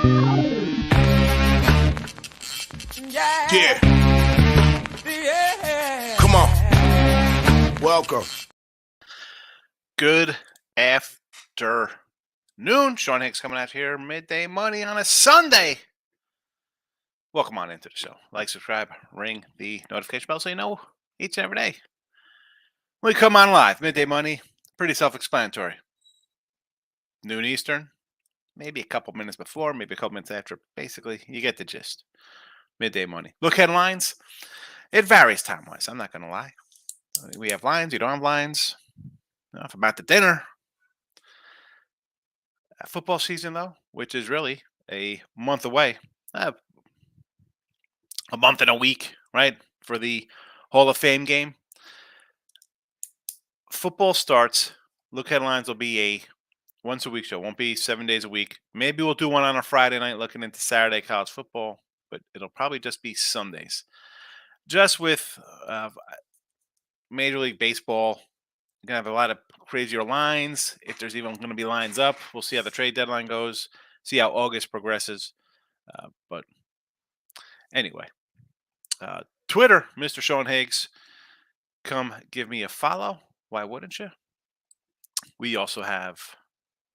Yeah. Come on. Welcome. Good afternoon. Sean Higgs coming out here, midday money on a Sunday. Welcome on into the show. Like, subscribe, ring the notification bell so you know each and every day. We come on live, midday money, pretty self-explanatory. Noon Eastern, maybe a couple minutes before, maybe a couple minutes after. Basically, you get the gist. Midday money. Look headlines. It varies time-wise. I'm not going to lie. We have lines. You don't have lines. If I'm at the dinner. Football season, though, which is really a month away. A month and a week, right, for the Hall of Fame game. Football starts. Look headlines will be a once a week show. Won't be 7 days a week. Maybe we'll do one on a Friday night looking into Saturday college football, but it'll probably just be Sundays. Just with Major League Baseball, you're going to have a lot of crazier lines. If there's even going to be lines up, we'll see how the trade deadline goes, see how August progresses. But anyway, Twitter, Mr. Sean Higgs, come give me a follow. Why wouldn't you? We also have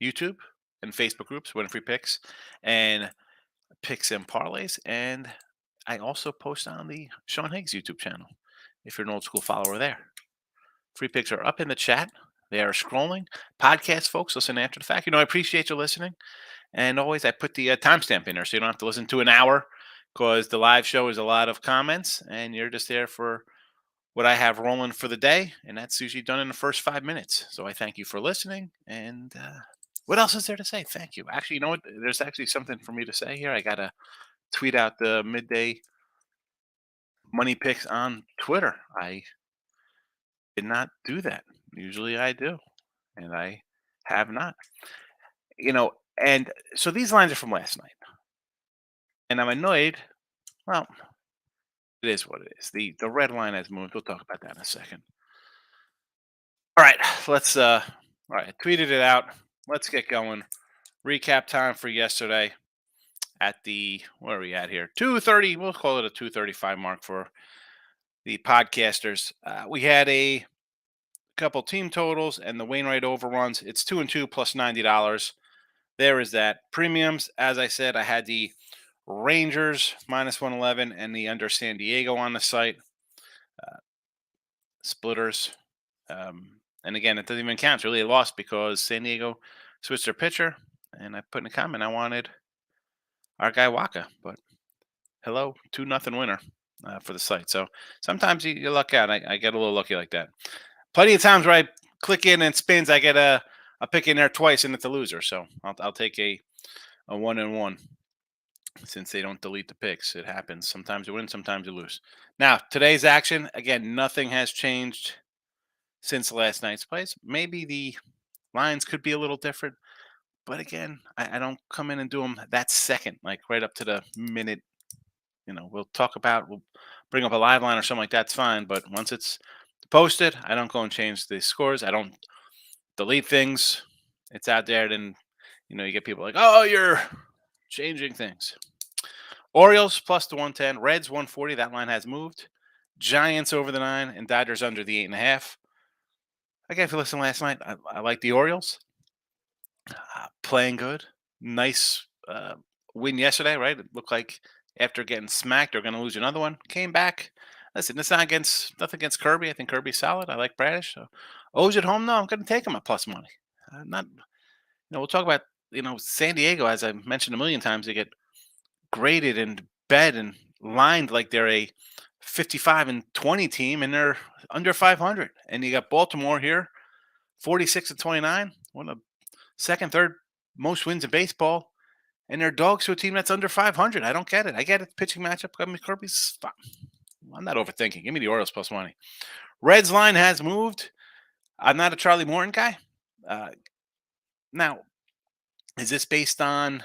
YouTube and Facebook groups, Win Free Picks, and Picks and Parlays. And I also post on the Sean Higgs YouTube channel if you're an old school follower there. Free picks are up in the chat. They are scrolling. Podcast folks, listen after the fact. I appreciate you listening. And always, I put the timestamp in there so you don't have to listen to an hour because the live show is a lot of comments and you're just there for what I have rolling for the day. And that's usually done in the first 5 minutes. So I thank you for listening. And what else is there to say? Thank you. Actually, you know what? There's actually something for me to say here. I got to tweet out the midday money picks on Twitter. I did not do that. Usually I do. And I have not. And so these lines are from last night. And I'm annoyed. Well, it is what it is. The red line has moved. We'll talk about that in a second. All right, let's all right, I tweeted it out. Let's get going. Recap time for yesterday at the where are we at here? 2:30. We'll call it a 2:35 mark for the podcasters. We had a couple team totals and the Wainwright overruns. It's 2-2 plus $90. There is that. Premiums, as I said, I had the Rangers minus 111 and the under San Diego on the site. Splitters. And again, it doesn't even count. It's really a loss because San Diego switched their pitcher. And I put in a comment I wanted our guy Waka. But hello, 2-0 winner for the site. So sometimes you luck out. I get a little lucky like that. Plenty of times where I click in and spins, I get a pick in there twice and it's a loser. So I'll take a 1-1 since they don't delete the picks. It happens. Sometimes you win, sometimes you lose. Now, today's action, again, nothing has changed since last night's plays. Maybe the lines could be a little different. But again, I don't come in and do them that second, like right up to the minute. We'll bring up a live line or something like that's fine. But once it's posted, I don't go and change the scores. I don't delete things. It's out there. Then, you get people like, oh, you're changing things. Orioles plus the 110. Reds 140. That line has moved. Giants over the 9 and Dodgers under the 8.5. Again, if you listened last night, I like the Orioles. Playing good. Nice win yesterday, right? It looked like after getting smacked, they're going to lose another one. Came back. Listen, it's nothing against Kirby. I think Kirby's solid. I like Bradish. So O's at home, though. I'm going to take him at plus money. We'll talk about, San Diego, as I mentioned a million times, they get graded and bet and lined like they're a 55-20 team, and they're under 500. And you got Baltimore here, 46-29, one of the second, third most wins in baseball, and they're dogs to a team that's under 500. I don't get it. I get it. Pitching matchup. I mean, Kirby's fine. I'm not overthinking. Give me the Orioles plus money. Reds line has moved. I'm not a Charlie Morton guy. Now, is this based on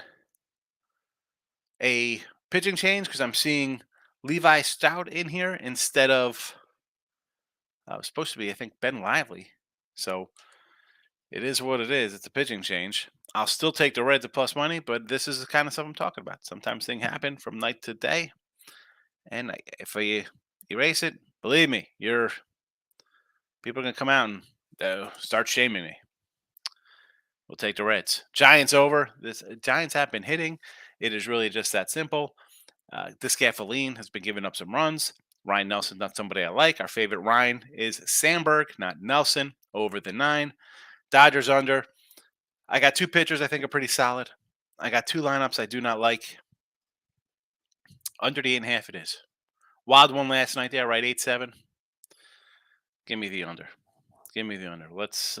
a pitching change? Because I'm seeing Levi Stout in here instead of it was supposed to be, I think, Ben Lively. So, It is what it is. It's a pitching change. I'll still take the Reds at plus money, but this is the kind of stuff I'm talking about. Sometimes things happen from night to day, and if I erase it, believe me, people are gonna come out and start shaming me. We'll take the Reds. Giants over. This Giants have been hitting. It is really just that simple. This Discafferline has been giving up some runs. Ryan Nelson, not somebody I like. Our favorite Ryan is Sandberg, not Nelson. Over the 9. Dodgers under. I got 2 pitchers I think are pretty solid. I got 2 lineups I do not like. Under the 8.5 it is. Wild one last night there, right? 8-7. Give me the under. Give me the under. Let's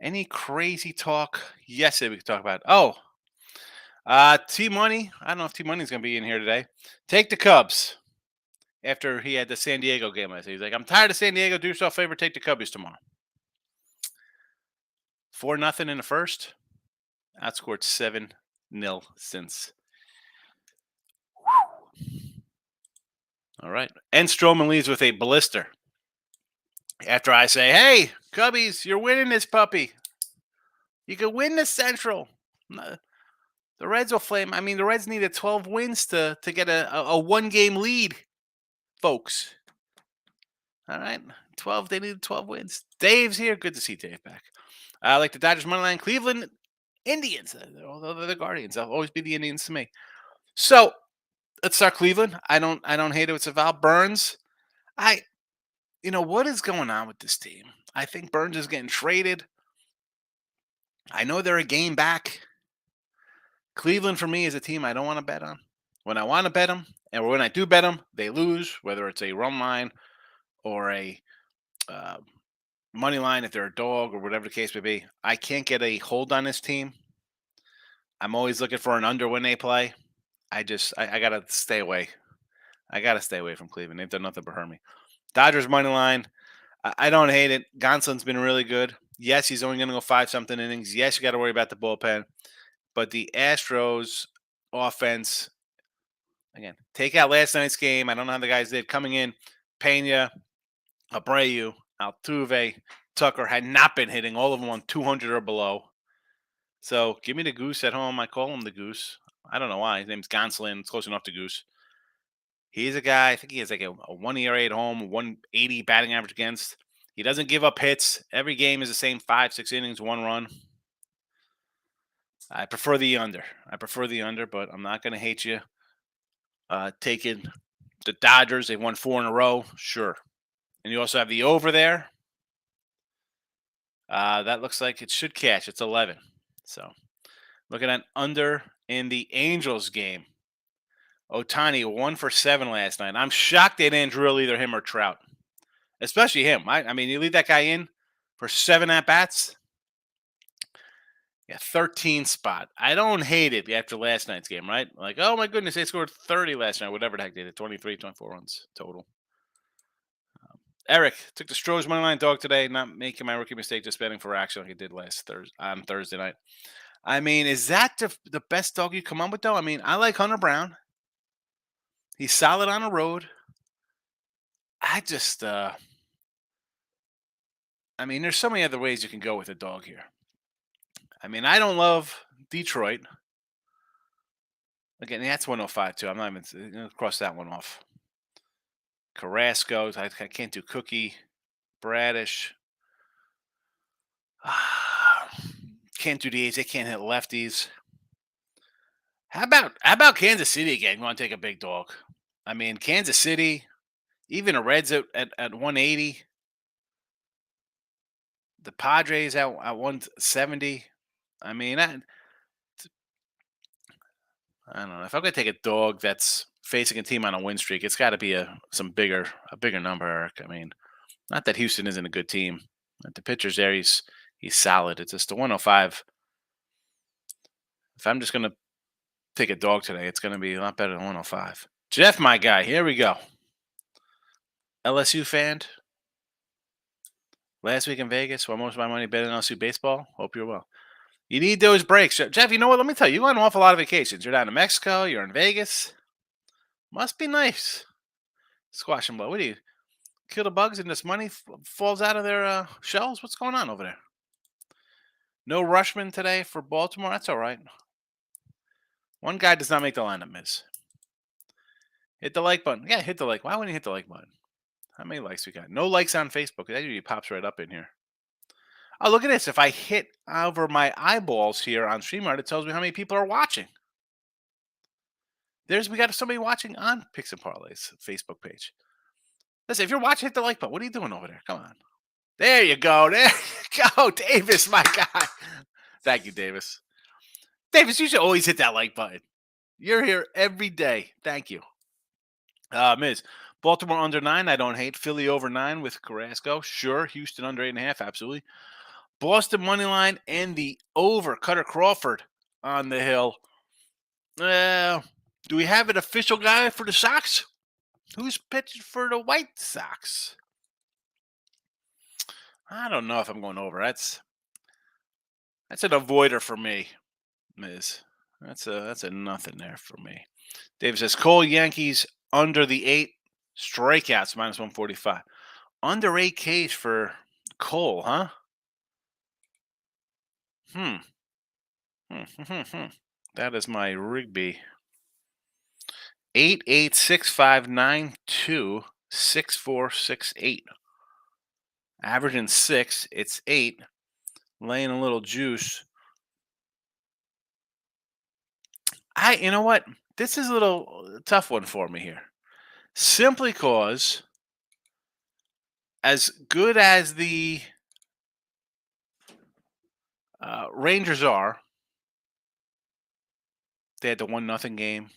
any crazy talk? Yes, we could talk about. Oh, T Money. I don't know if T Money's gonna be in here today. Take the Cubs after he had the San Diego game last night. He's like, I'm tired of San Diego. Do yourself a favor, take the Cubbies tomorrow. 4-0 in the first. Outscored 7-0 since. All right. And Stroman leads with a blister. After I say, hey, Cubbies, you're winning this puppy. You can win the Central. The Reds will flame. I mean, the Reds needed 12 wins to get a one-game lead, folks. All right. 12. They needed 12 wins. Dave's here. Good to see Dave back. I like the Dodgers money line. Cleveland Indians. Although they're the Guardians. They'll always be the Indians to me. So let's start Cleveland. I don't hate it. It's a Val Burns. What is going on with this team? I think Burns is getting traded. I know they're a game back. Cleveland for me is a team I don't want to bet on. When I want to bet them, and when I do bet them, they lose. Whether it's a run line or a money line, if they're a dog or whatever the case may be, I can't get a hold on this team. I'm always looking for an under when they play. I gotta stay away. I gotta stay away from Cleveland. They've done nothing but hurt me. Dodgers money line. I don't hate it. Gonsolin's been really good. Yes, he's only going to go 5-something innings. Yes, you got to worry about the bullpen. But the Astros offense, again, take out last night's game. I don't know how the guys did. Coming in, Pena, Abreu, Altuve, Tucker had not been hitting. All of them on 200 or below. So give me the Goose at home. I call him the Goose. I don't know why. His name's Gonsolin. It's close enough to Goose. He's a guy, I think he has like a 1 ERA at home, 180 batting average against. He doesn't give up hits. Every game is the same 5-6 innings, 1 run. I prefer the under. But I'm not going to hate you taking the Dodgers. They've won 4 in a row. Sure. And you also have the over there. That looks like it should catch. It's 11. So looking at under in the Angels game. Ohtani 1 for 7 last night. I'm shocked they didn't drill either him or Trout, especially him. I mean, you leave that guy in for 7 at bats. Yeah, 13 spot. I don't hate it after last night's game, right? Like, oh my goodness, they scored 30 last night. Whatever the heck they did, 23, 24 runs total. Eric took the Stros money line dog today. Not making my rookie mistake, just betting for action like he did on Thursday night. I mean, is that the best dog you come up with though? I mean, I like Hunter Brown. He's solid on the road. I mean, there's so many other ways you can go with a dog here. I mean, I don't love Detroit. Again, that's 105 too. I'm not even going to cross that one off. Carrasco, I can't do Cookie. Bradish. Can't do the A's. They can't hit lefties. How about Kansas City again? You want to take a big dog? I mean, Kansas City, even the Reds at 180. The Padres at 170. I mean, I don't know. If I'm going to take a dog that's facing a team on a win streak, it's got to be a bigger number, Eric. I mean, not that Houston isn't a good team. The pitcher's there, he's solid. It's just the 105. If I'm just going to take a dog today, it's going to be a lot better than 105. Jeff, my guy, here we go. LSU fan. Last week in Vegas, won most of my money betting on LSU baseball. Hope you're well. You need those breaks. Jeff, you know what? Let me tell you, you go on an awful lot of vacations. You're down in Mexico. You're in Vegas. Must be nice. Squash and blow. What do you kill the bugs and this money falls out of their shells? What's going on over there? No Rushman today for Baltimore. That's all right. One guy does not make the lineup, Miz. Hit the like button. Yeah, hit the like. Why wouldn't you hit the like button? How many likes we got? No likes on Facebook. That usually pops right up in here. Oh, look at this. If I hit over my eyeballs here on StreamYard, it tells me how many people are watching. We got somebody watching on Picks and Parlays Facebook page. Listen, if you're watching, hit the like button. What are you doing over there? Come on. There you go. There you go. Davis, my guy. Thank you, Davis. Davis, you should always hit that like button. You're here every day. Thank you. Miz. Baltimore under 9. I don't hate. Philly over 9 with Carrasco. Sure. Houston under 8.5. Absolutely. Boston money line and the over. Cutter Crawford on the hill. Do we have an official guy for the Sox? Who's pitching for the White Sox? I don't know if I'm going over. That's an avoider for me, Miz. That's a nothing there for me. David says Cole Yankees under the 8 strikeouts minus 145. Under 8 Ks for Cole, huh? That is my Rigby. 88659264648. Averaging 6. It's 8. Laying a little juice. You know what? This is a little tough one for me here. Simply because, as good as the Rangers are, they had the 1-0 game,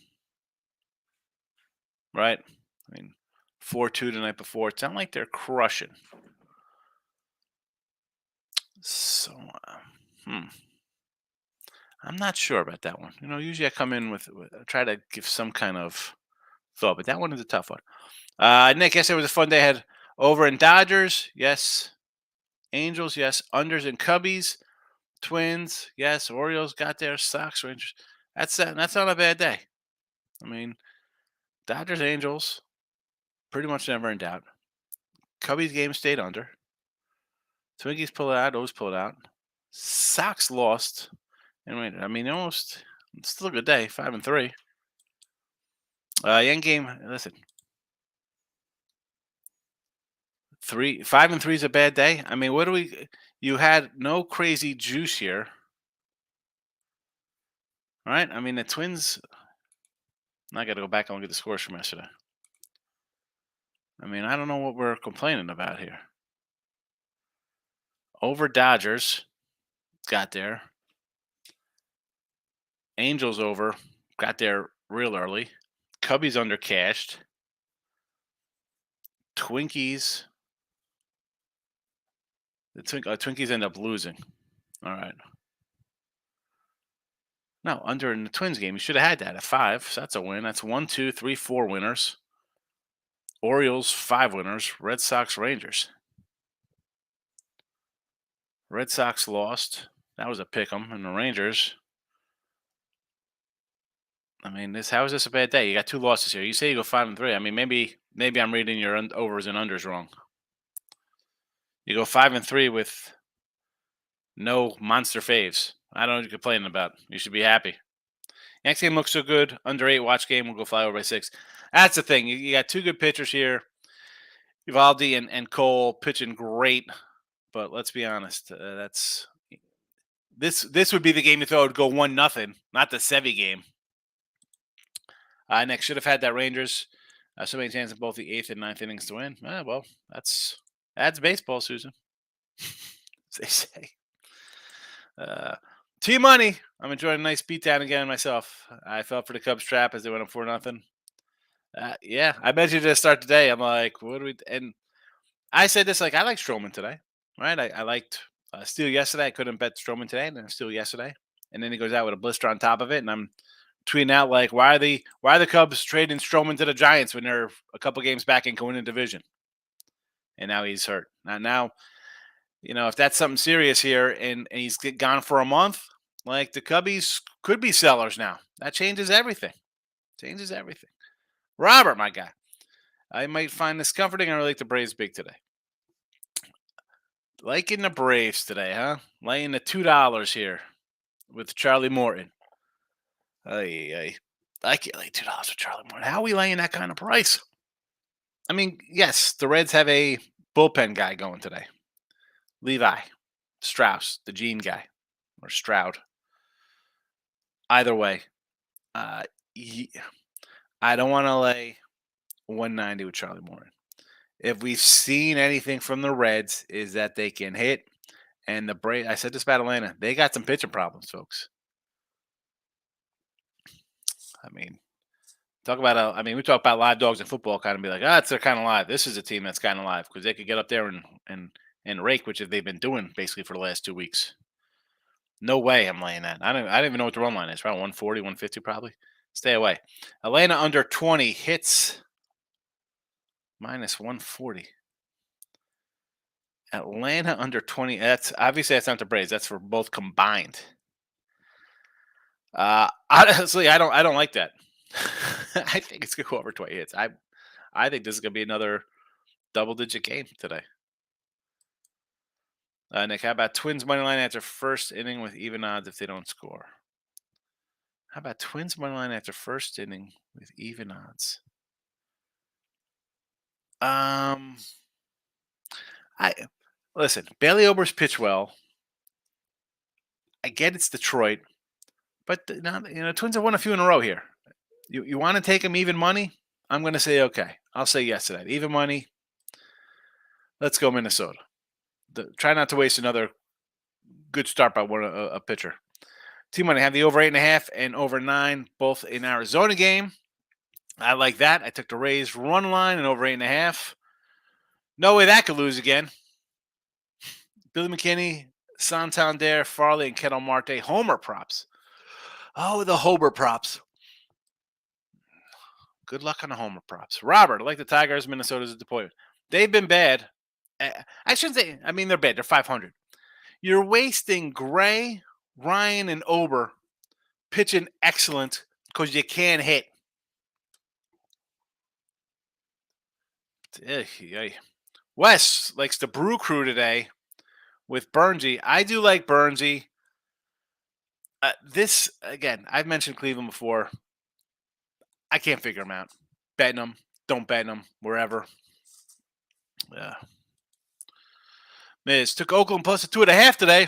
right? I mean, 4-2 the night before. It's not like they're crushing. So, I'm not sure about that one. Usually I come in with try to give some kind of thought, but that one is a tough one. Nick, yesterday was a fun day. Had over in Dodgers, yes. Angels, yes. Unders and Cubbies, Twins, yes. Orioles got there. Sox, Rangers. That's not a bad day. I mean, Dodgers, Angels, pretty much never in doubt. Cubbies game stayed under. Twinkies pulled out. O's pulled out. Sox lost. And Rangers. I mean, almost still a good day. 5-3. Yan game. Listen, 5-3 is a bad day. I mean, you had no crazy juice here. All right. I mean, the Twins. I got to go back and look at the scores from yesterday. I mean, I don't know what we're complaining about here. Over Dodgers got there. Angels over got there real early. Cubbies under cashed. Twinkies. The Twinkies end up losing. All right. No, under in the Twins game, you should have had that at 5. So that's a win. That's 1, 2, 3, 4 winners. Orioles 5 winners. Red Sox, Rangers. Red Sox lost. That was a pick 'em. And the Rangers. I mean, how is this a bad day? You got 2 losses here. You say you go 5-3. I mean, maybe I'm reading your overs and unders wrong. You go 5-3 with no monster faves. I don't know what you're complaining about. You should be happy. Next game looks so good. Under 8 watch game. We'll go fly over by 6. That's the thing. You got 2 good pitchers here. Evaldi and Cole pitching great. But let's be honest. This would be the game you thought would go 1-0, not the Sevy game. Next, should have had that Rangers. So many chances in both the 8th and 9th innings to win. Well, that's baseball, Susan. As they say. T-Money. I'm enjoying a nice beatdown again myself. I fell for the Cubs trap as they went up 4-0. Yeah, I mentioned to start today. I'm like, what do we? And I said this, like, I like Stroman today, right? I liked Steele yesterday. I couldn't bet Stroman today, and then Steele yesterday. And then he goes out with a blister on top of it, and I'm tweeting out like, why are the Cubs trading Stroman to the Giants when they're a couple games back and going in division? And now he's hurt. Now, if that's something serious here and he's gone for a month, like the Cubbies could be sellers now. That changes everything. Robert, my guy. I might find this comforting. I really like the Braves big today. Liking the Braves today, huh? Laying the $2 here with Charlie Morton. Ay. I can't lay $2 with Charlie Morton. How are we laying that kind of price? I mean, yes, the Reds have a bullpen guy going today. Levi, Strauss, the Gene guy, or Stroud. Either way, uh, I don't want to lay 190 with Charlie Morton. If we've seen anything from the Reds, is that they can hit. And the Braves, I said this about Atlanta, they got some pitching problems, folks. I mean, we talk about live dogs in football, kind of be like, it's they're kind of live. This is a team that's kind of live because they could get up there and rake, which they've been doing basically for the last 2 weeks. No way I'm laying that. I don't even know what the run line is. Around 140, 150 probably. Stay away. Atlanta under 20 hits minus 140. Atlanta under 20. That's not the Braves. That's for both combined. Honestly, I don't like that. I think it's gonna go over 20 hits. I think this is gonna be another double-digit game today. Nick, how about Twins money line after first inning with even odds if they don't score? How about Twins money line after first inning with even odds? I listen. Bailey Ober's pitch well. I get it's Detroit, but Twins have won a few in a row here. You want to take them even money? I'm going to say okay. I'll say yes to that. Even money. Let's go Minnesota. Try not to waste another good start by a pitcher. Team money have the over 8.5 and over 9, both in Arizona game. I like that. I took the Rays run line and over 8.5. No way that could lose again. Billy McKinney, Santander, Farley, and Kettle Marte homer props. Oh, the homer props. Good luck on the homer props. Robert, I like the Tigers. Minnesota's a disappointment. They've been bad. I shouldn't say. I mean, they're bad. They're 500. You're wasting Gray, Ryan, and Ober pitching excellent because you can't hit. Wes likes the Brew Crew today with Burnsy. I do like Burnsy. This, again, I've mentioned Cleveland before. I can't figure them out. Betting them, don't bet them, wherever. Yeah. Miz took Oakland plus a 2.5 today.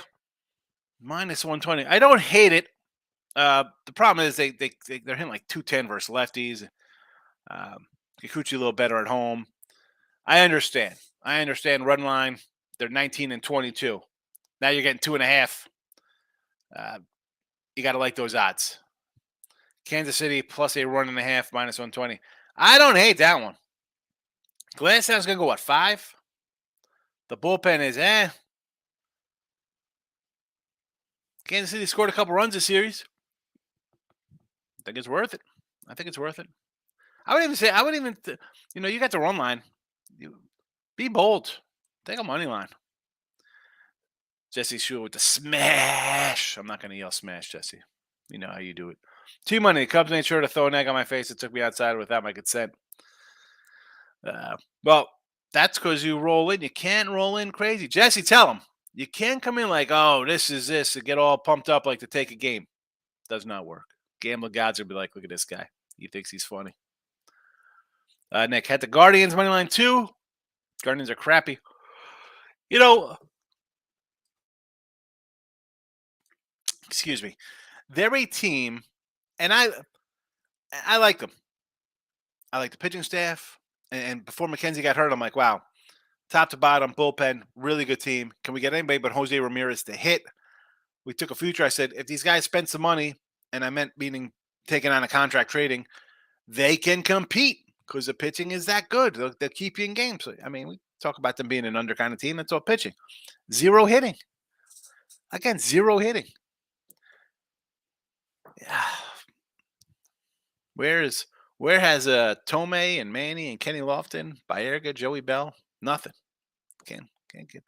Minus 120. I don't hate it. The problem is they're hitting like 210 versus lefties. Kikuchi a little better at home. I understand run line. They're 19 and 22. Now you're getting 2.5. You got to like those odds. Kansas City plus a run and a half minus 120. I don't hate that one. Glasshow's going to go, what, 5? The bullpen is, Kansas City scored a couple runs this series. I think it's worth it. I wouldn't even, you got the run line. Be bold. Take a money line. Jesse Shule with the smash. I'm not going to yell smash, Jesse. You know how you do it. T-Money. Cubs made sure to throw an egg on my face. It took me outside without my consent. Well, that's because you roll in. You can't roll in crazy. Jesse, tell him. You can't come in like, oh, this is this, and get all pumped up like to take a game. Does not work. Gambling gods will be like, look at this guy. He thinks he's funny. Nick, had the Guardians money line too. Guardians are crappy. Excuse me. They're a team, and I like them. I like the pitching staff. And before McKenzie got hurt, I'm like, wow, top to bottom, bullpen, really good team. Can we get anybody but Jose Ramirez to hit? We took a future. I said, if these guys spend some money, and I meant meaning taking on a contract trading, they can compete because the pitching is that good. They'll keep you in games. I mean, we talk about them being an under kind of team. That's all pitching. 0 hitting. Again, 0 hitting. Yeah. Where has Tomei and Manny and Kenny Lofton, Baerga, Joey Bell? Nothing. Can't get.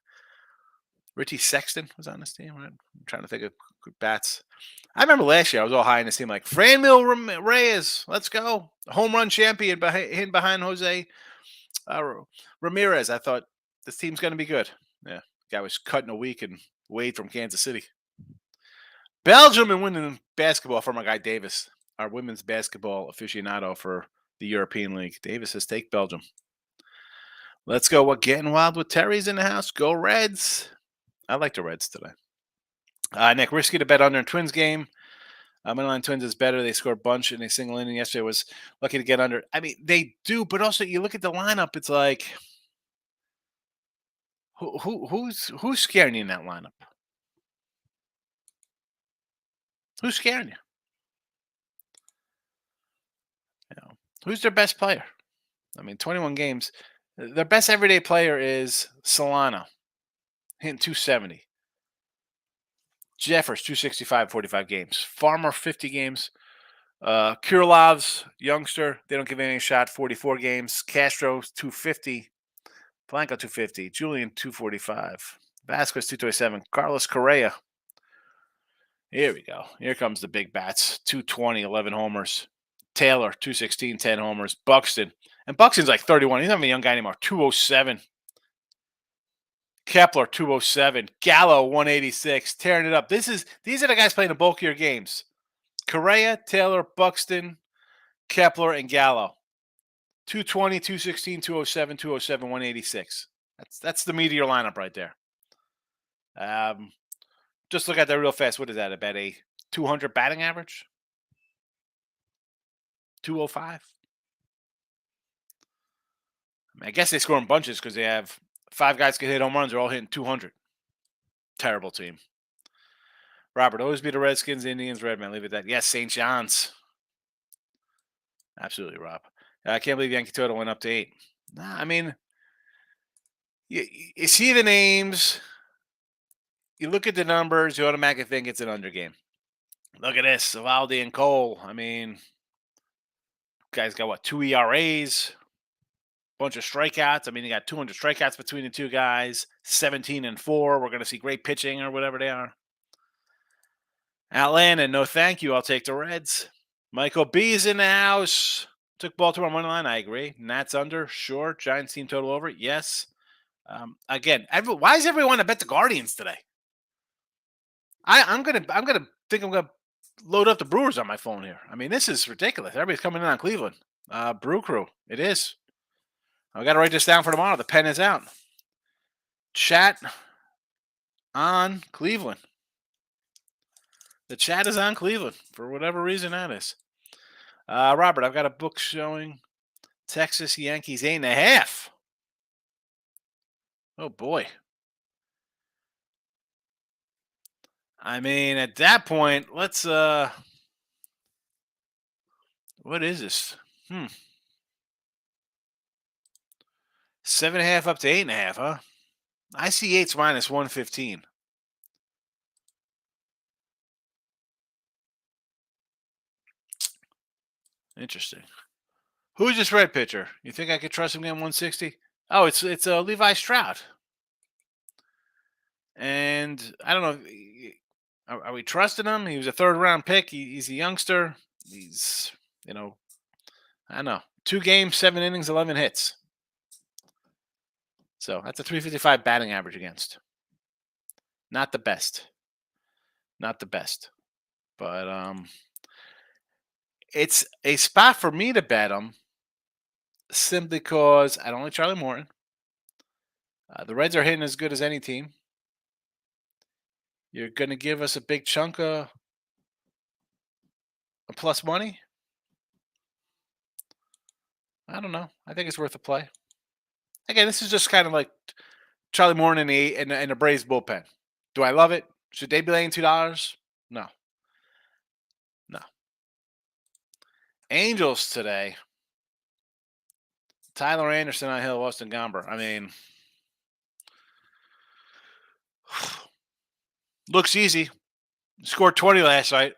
Richie Sexton was on this team. Right? I'm trying to think of good bats. I remember last year I was all high in this team, like Franmil Reyes. Let's go, home run champion behind Jose Ramirez. I thought this team's going to be good. Yeah, Guy was cut in a week and Wade from Kansas City. Belgium and winning basketball for my guy Davis, our women's basketball aficionado for the European League. Davis says take Belgium. Let's go. What getting wild with Terry's in the house? Go Reds. I like the Reds today. Nick, risky to bet under in Twins game. Moneyline Twins is better. They scored a bunch in a single inning yesterday. Was lucky to get under. I mean, they do, but also you look at the lineup. It's like who's scaring you in that lineup? Who's scaring you? Who's their best player? I mean, 21 games. Their best everyday player is Solano, hitting 270. Jeffers, 265, 45 games. Farmer, 50 games. Kurilov's youngster, they don't give any shot, 44 games. Castro, 250. Blanco, 250. Julian, 245. Vasquez, 227. Carlos Correa. Here we go. Here comes the big bats. 220, 11 homers. Taylor, 216, 10 homers. Buxton. And Buxton's like 31. He's not even a young guy anymore. 207. Kepler, 207. Gallo, 186. Tearing it up. These are the guys playing the bulkier games. Correa, Taylor, Buxton, Kepler, and Gallo. 220, 216, 207, 207, 186. That's the meteor lineup right there. Just look at that real fast. What is that? About a 200 batting average? 205. I guess they score in bunches because they have 5 guys can hit home runs. They're all hitting 200. Terrible team. Robert, always be the Redskins, Indians, Redmen. Leave it at that. Yes, St. John's. Absolutely, Rob. I can't believe Yankee total went up to 8. Nah, I mean, you see the names, you look at the numbers, you automatically think it's an under game. Look at this, Evaldi and Cole. I mean, guys got what, 2 ERAs, bunch of strikeouts. I mean, you got 200 strikeouts between the two guys, 17 and 4. We're going to see great pitching or whatever they are. Atlanta, no thank you. I'll take the Reds. Michael B is in the house. Took Baltimore money line. I agree. Nats under. Sure. Giants team total over. Yes. Again, why does everyone want to bet the Guardians today? I'm gonna load up the Brewers on my phone here. I mean, this is ridiculous. Everybody's coming in on Cleveland. Brew Crew. It is. I got to write this down for tomorrow. The pen is out. Chat on Cleveland. The chat is on Cleveland for whatever reason that is. Robert, I've got a book showing Texas Yankees 8.5. Oh boy. I mean, at that point, let's what is this? 7.5 up to 8.5, huh? I see 8's minus 115. Interesting. Who's this red pitcher? You think I could trust him getting 160? Oh, it's Levi Stroud. And I don't know. Are we trusting him? He was a 3rd round pick. He's a youngster. He's, I don't know. 2 games, 7 innings, 11 hits. So that's a 355 batting average against. Not the best. Not the best. But it's a spot for me to bet him simply because I don't like Charlie Morton. The Reds are hitting as good as any team. You're going to give us a big chunk of plus money? I don't know. I think it's worth a play. Again, this is just kind of like Charlie Morton and the Braves bullpen. Do I love it? Should they be laying $2? No. No. Angels today. Tyler Anderson on Hill, Austin Gomber. I mean, looks easy. Scored 20 last night.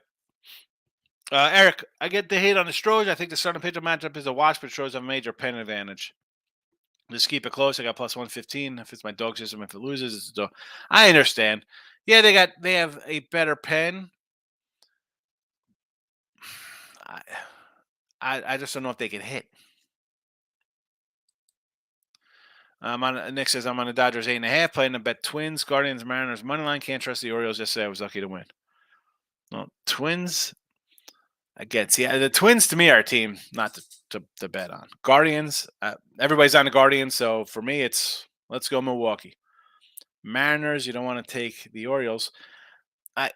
Eric, I get the hate on the Stros. I think the starting pitcher matchup is a wash, but Stros have a major pen advantage. Just keep it close. I got plus 115. If it's my dog system, if it loses, it's a dog. I understand. Yeah, they have a better pen. I just don't know if they can hit. Nick says I'm on the Dodgers 8.5. Playing the bet Twins, Guardians, Mariners money line. Can't trust the Orioles. Yesterday I was lucky to win. Well, Twins again. See, the Twins to me are a team not to bet on. Guardians. Everybody's on the Guardians, so for me it's let's go Milwaukee. Mariners. You don't want to take the Orioles. I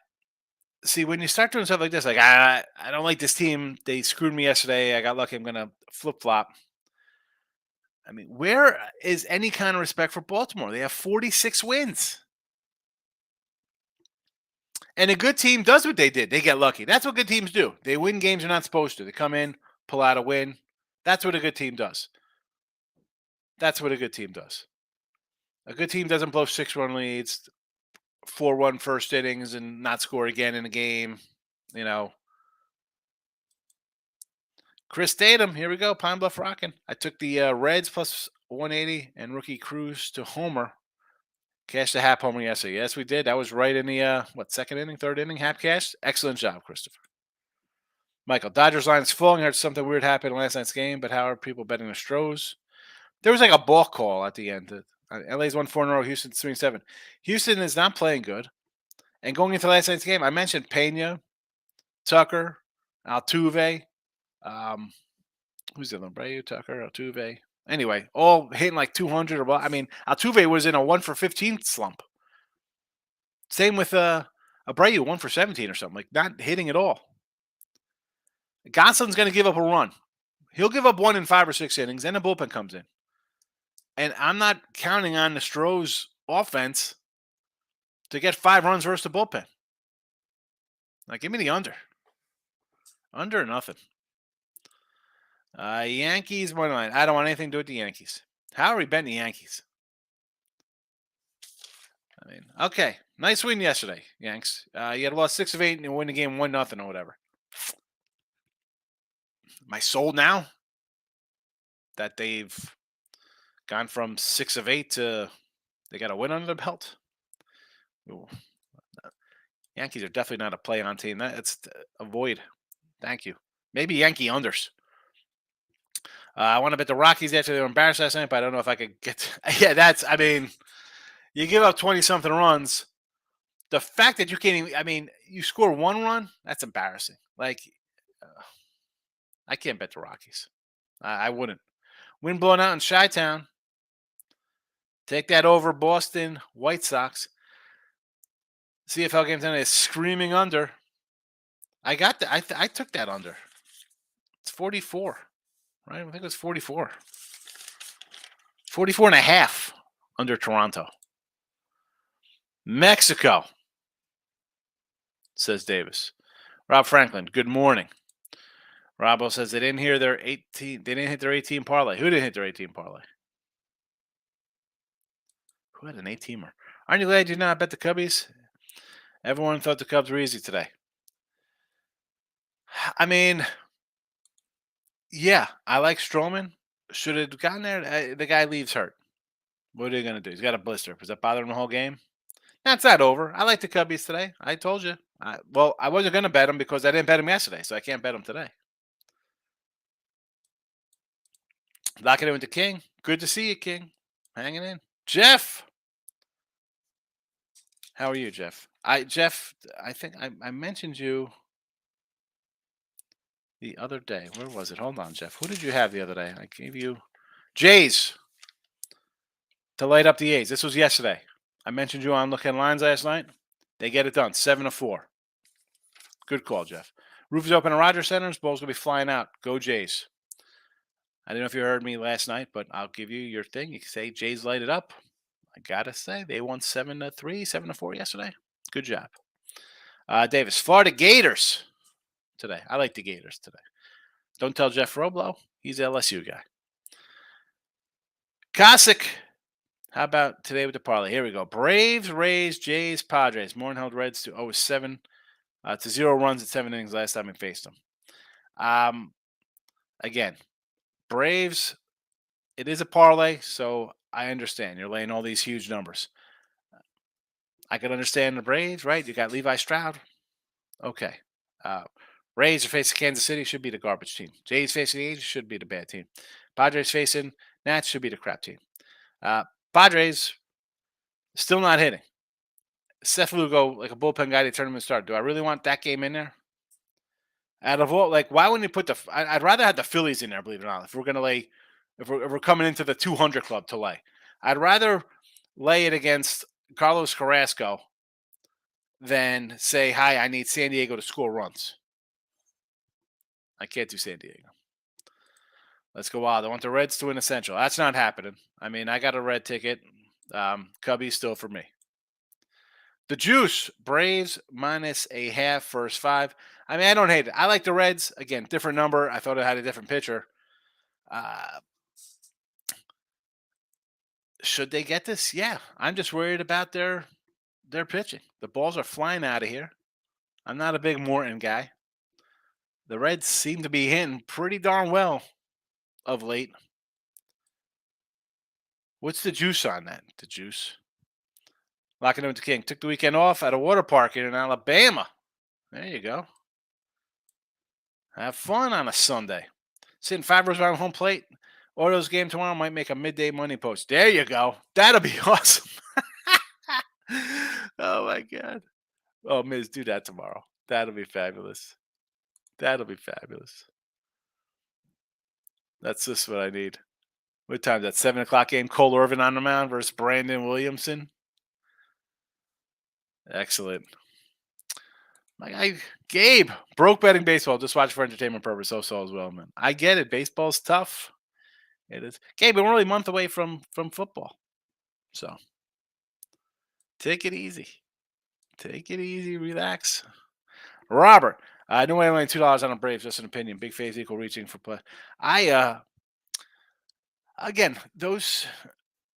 see when you start doing stuff like this. Like I don't like this team. They screwed me yesterday. I got lucky. I'm gonna flip flop. I mean, where is any kind of respect for Baltimore? They have 46 wins. And a good team does what they did. They get lucky. That's what good teams do. They win games they're not supposed to. They come in, pull out a win. That's what a good team does. That's what a good team does. A good team doesn't blow 6-run leads, 4-1 first innings, and not score again in a game. You know, Chris Tatum, here we go. Pine Bluff rocking. I took the Reds plus 180 and rookie Cruz to homer. Cashed the Hap homer yesterday. Yes, we did. That was right in the, second inning, third inning, Hap cashed. Excellent job, Christopher. Michael, Dodgers line is full. I heard something weird happened in last night's game, but how are people betting the Stros? There was like a balk call at the end. LA's won 4 in a row. Houston's 3-7. Houston is not playing good. And going into last night's game, I mentioned Pena, Tucker, Altuve. Who's the other? Abreu, Tucker, Altuve. Anyway, all hitting like 200 or what. I mean, Altuve was in a 1 for 15 slump. Same with Abreu, 1 for 17 or something. Like not hitting at all. Gosling's going to give up a run. He'll give up 1 in 5 or 6 innings, then the bullpen comes in. And I'm not counting on the Stros offense to get 5 runs versus the bullpen. Like, give me the under. Under or nothing. Yankees money line. I don't want anything to do with the Yankees. How are we betting the Yankees? I mean, okay. Nice win yesterday, Yanks. You had lost 6 of 8 and win the game 1-0 or whatever. Am I sold now that they've gone from 6 of 8 to they got a win under the belt? Ooh. Yankees are definitely not a play-on team. That's avoid. Thank you. Maybe Yankee unders. I want to bet the Rockies after they were embarrassed last night, but I don't know if I could get. Yeah, that's. I mean, you give up 20-something runs. The fact that you can't even. I mean, you score 1 run. That's embarrassing. Like, I can't bet the Rockies. I wouldn't. Wind blowing out in Chi-Town. Take that over Boston White Sox. CFL game tonight is screaming under. I got that. I took that under. It's 44, right? I think it was 44. 44 and a half under Toronto. Mexico, says Davis. Rob Franklin, good morning. Robbo says they didn't hit their 18 parlay. Who didn't hit their 18 parlay? Who had an 18er? Aren't you glad you did not bet the Cubbies? Everyone thought the Cubs were easy today. I mean, yeah, I like Stroman. Should have gotten there. The guy leaves hurt. What are you going to do? He's got a blister. Was that bothering him the whole game? That's not over. I like the Cubbies today. I told you. I wasn't going to bet them because I didn't bet them yesterday, so I can't bet them today. Locking in with the King. Good to see you, King. Hanging in. Jeff. How are you, Jeff? Jeff, I think I mentioned you the other day. Where was it? Hold on, Jeff. Who did you have the other day? I gave you Jays to light up the A's. This was yesterday. I mentioned you on Looking Lines last night. They get it done. 7-4. Good call, Jeff. Roof is open at Rogers Centers. Ball's going to be flying out. Go Jays. I don't know if you heard me last night, but I'll give you your thing. You can say Jays light it up. I got to say, they won 7-3, 7-4 yesterday. Good job. Davis, Florida Gators today. I like the Gators today. Don't tell Jeff Roblo. He's an LSU guy. Cossack. How about today with the parlay? Here we go. Braves, Rays, Jays, Padres. Morton held Reds to 0-7 to 0 runs at 7 innings last time we faced them. Again, Braves, it is a parlay, so I understand. You're laying all these huge numbers. I can understand the Braves, right? You got Levi Stroud. Okay. Rays are facing Kansas City, should be the garbage team. Jays facing the Angels, should be the bad team. Padres facing Nats, should be the crap team. Uh, Padres still not hitting. Seth Lugo, like a bullpen guy, they tournament start. Do I really want that game in there? Out of all, like, why wouldn't you put the? I'd rather have the Phillies in there. Believe it or not, if we're gonna lay, if we're coming into the 200 club to lay, I'd rather lay it against Carlos Carrasco than say, "Hi, I need San Diego to score runs." I can't do San Diego. Let's go wild. I want the Reds to win the Central. That's not happening. I mean, I got a red ticket. Cubbies still for me. The juice, Braves minus a half, first five. I mean, I don't hate it. I like the Reds. Again, different number. I thought it had a different pitcher. Uh, should they get this? Yeah. I'm just worried about their pitching. The balls are flying out of here. I'm not a big Morton guy. The Reds seem to be hitting pretty darn well of late. What's the juice on that? The juice. Locking in with the King. Took the weekend off at a water park in Alabama. There you go. Have fun on a Sunday. Sitting 5 rows around home plate. Orioles game tomorrow might make a midday money post. There you go. That'll be awesome. Oh my God. Oh, Miz, do that tomorrow. That'll be fabulous. That'll be fabulous. That's just what I need. What time is that? 7 o'clock game. Cole Irvin on the mound versus Brandon Williamson. Excellent. My guy Gabe broke betting baseball. Just watch for entertainment purpose. So as well, man. I get it. Baseball's tough. It is. Gabe, we're only a month away from football, so take it easy. Take it easy. Relax. Robert, no way only $2 on the Braves. Just an opinion. Big faves equal reaching for play. I again those.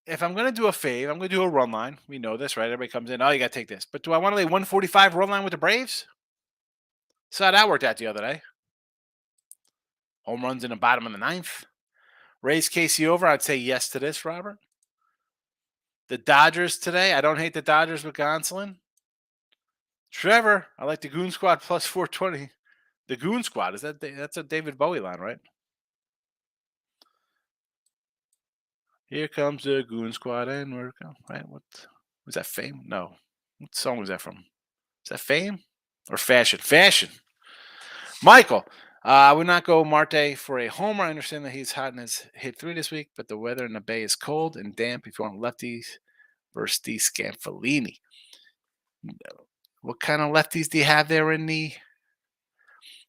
If I'm gonna do a fave, I'm gonna do a run line. We know this, right? Everybody comes in. Oh, you gotta take this. But do I want to lay 145 run line with the Braves? Saw that worked out the other day. Home runs in the bottom of the ninth. Raise Casey over. I'd say yes to this, Robert. The Dodgers today. I don't hate the Dodgers with Gonsolin. Trevor, I like the Goon Squad plus 420. The Goon Squad, that's a David Bowie line, right? Here comes the Goon Squad, and we're going. Right? What was that? Fame? No. What song was that from? Is that Fame or Fashion? Fashion. Michael, I would not go Marte for a homer. I understand that he's hot and has hit 3 this week, but the weather in the Bay is cold and damp. If you want lefties versus the Scanfellini, what kind of lefties do you have there in the?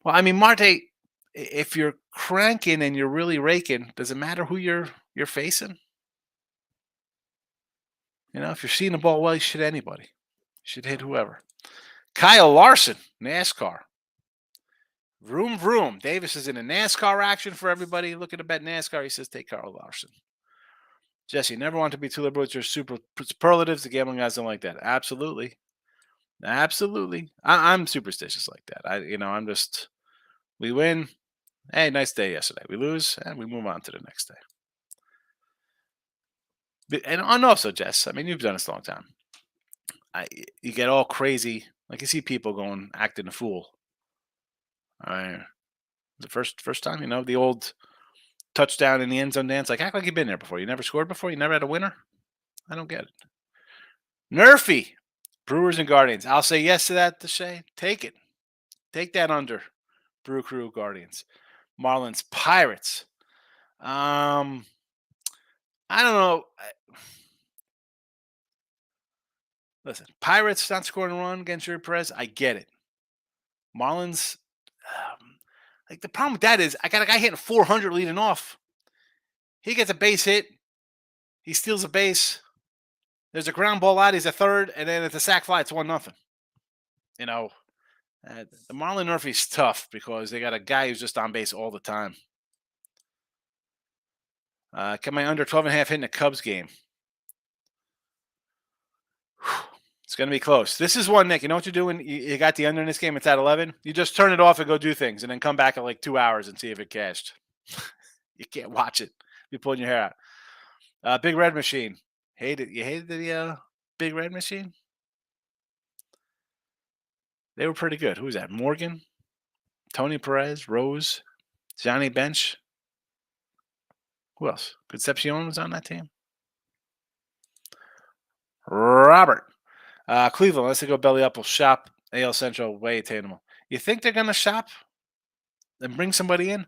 Well, I mean, Marte, if you're cranking and you're really raking, does it matter who you're facing? You know, if you're seeing the ball well, you should hit anybody. You should hit whoever. Kyle Larson, NASCAR. Vroom, vroom. Davis is in a NASCAR action for everybody looking to bet NASCAR. He says, take Kyle Larson. Jesse, never want to be too liberal with your superlatives. The gambling guys don't like that. Absolutely. Absolutely. I'm superstitious like that. I'm just, we win. Hey, nice day yesterday. We lose, and we move on to the next day. And also, Jess, I mean, you've done this a long time. You get all crazy. Like you see people going acting a fool. The first time, the old touchdown in the end zone dance. Like act like you've been there before. You never scored before. You never had a winner. I don't get it. Nerfy, Brewers and Guardians. I'll say yes to that. Deshay, take it. Take that under. Brew Crew Guardians. Marlins Pirates. I don't know. Listen, Pirates not scoring a run against Yuri Perez. I get it. Marlins, like the problem with that is I got a guy hitting 400 leading off. He gets a base hit. He steals a base. There's a ground ball out. He's a third, and then it's a sac fly. It's 1-0. The Marlon Murphy's tough because they got a guy who's just on base all the time. Can my under 12.5 hit in the Cubs game? It's going to be close. This is one, Nick. You know what you're doing? You got the under in this game. It's at 11. You just turn it off and go do things and then come back in like 2 hours and see if it cashed. You can't watch it. You're pulling your hair out. Big Red Machine. You hated the Big Red Machine? They were pretty good. Who was that? Morgan? Tony Perez? Rose? Johnny Bench? Who else? Concepcion was on that team? Robert. Cleveland, let's go belly up. Will shop AL Central way attainable. You think they're going to shop and bring somebody in?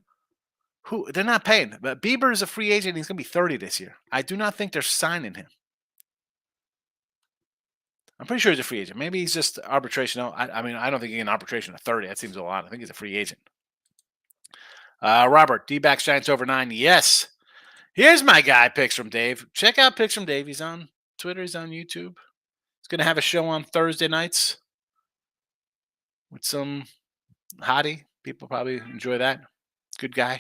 Who they're not paying. But Bieber is a free agent. He's going to be 30 this year. I do not think they're signing him. I'm pretty sure he's a free agent. Maybe he's just arbitration. No, I mean, I don't think he can arbitration at 30. That seems a lot. I think he's a free agent. Robert, D-backs Giants over 9. Yes. Here's my guy, Picks from Dave. Check out Picks from Dave. He's on Twitter. He's on YouTube. He's going to have a show on Thursday nights with some hottie. People probably enjoy that. Good guy.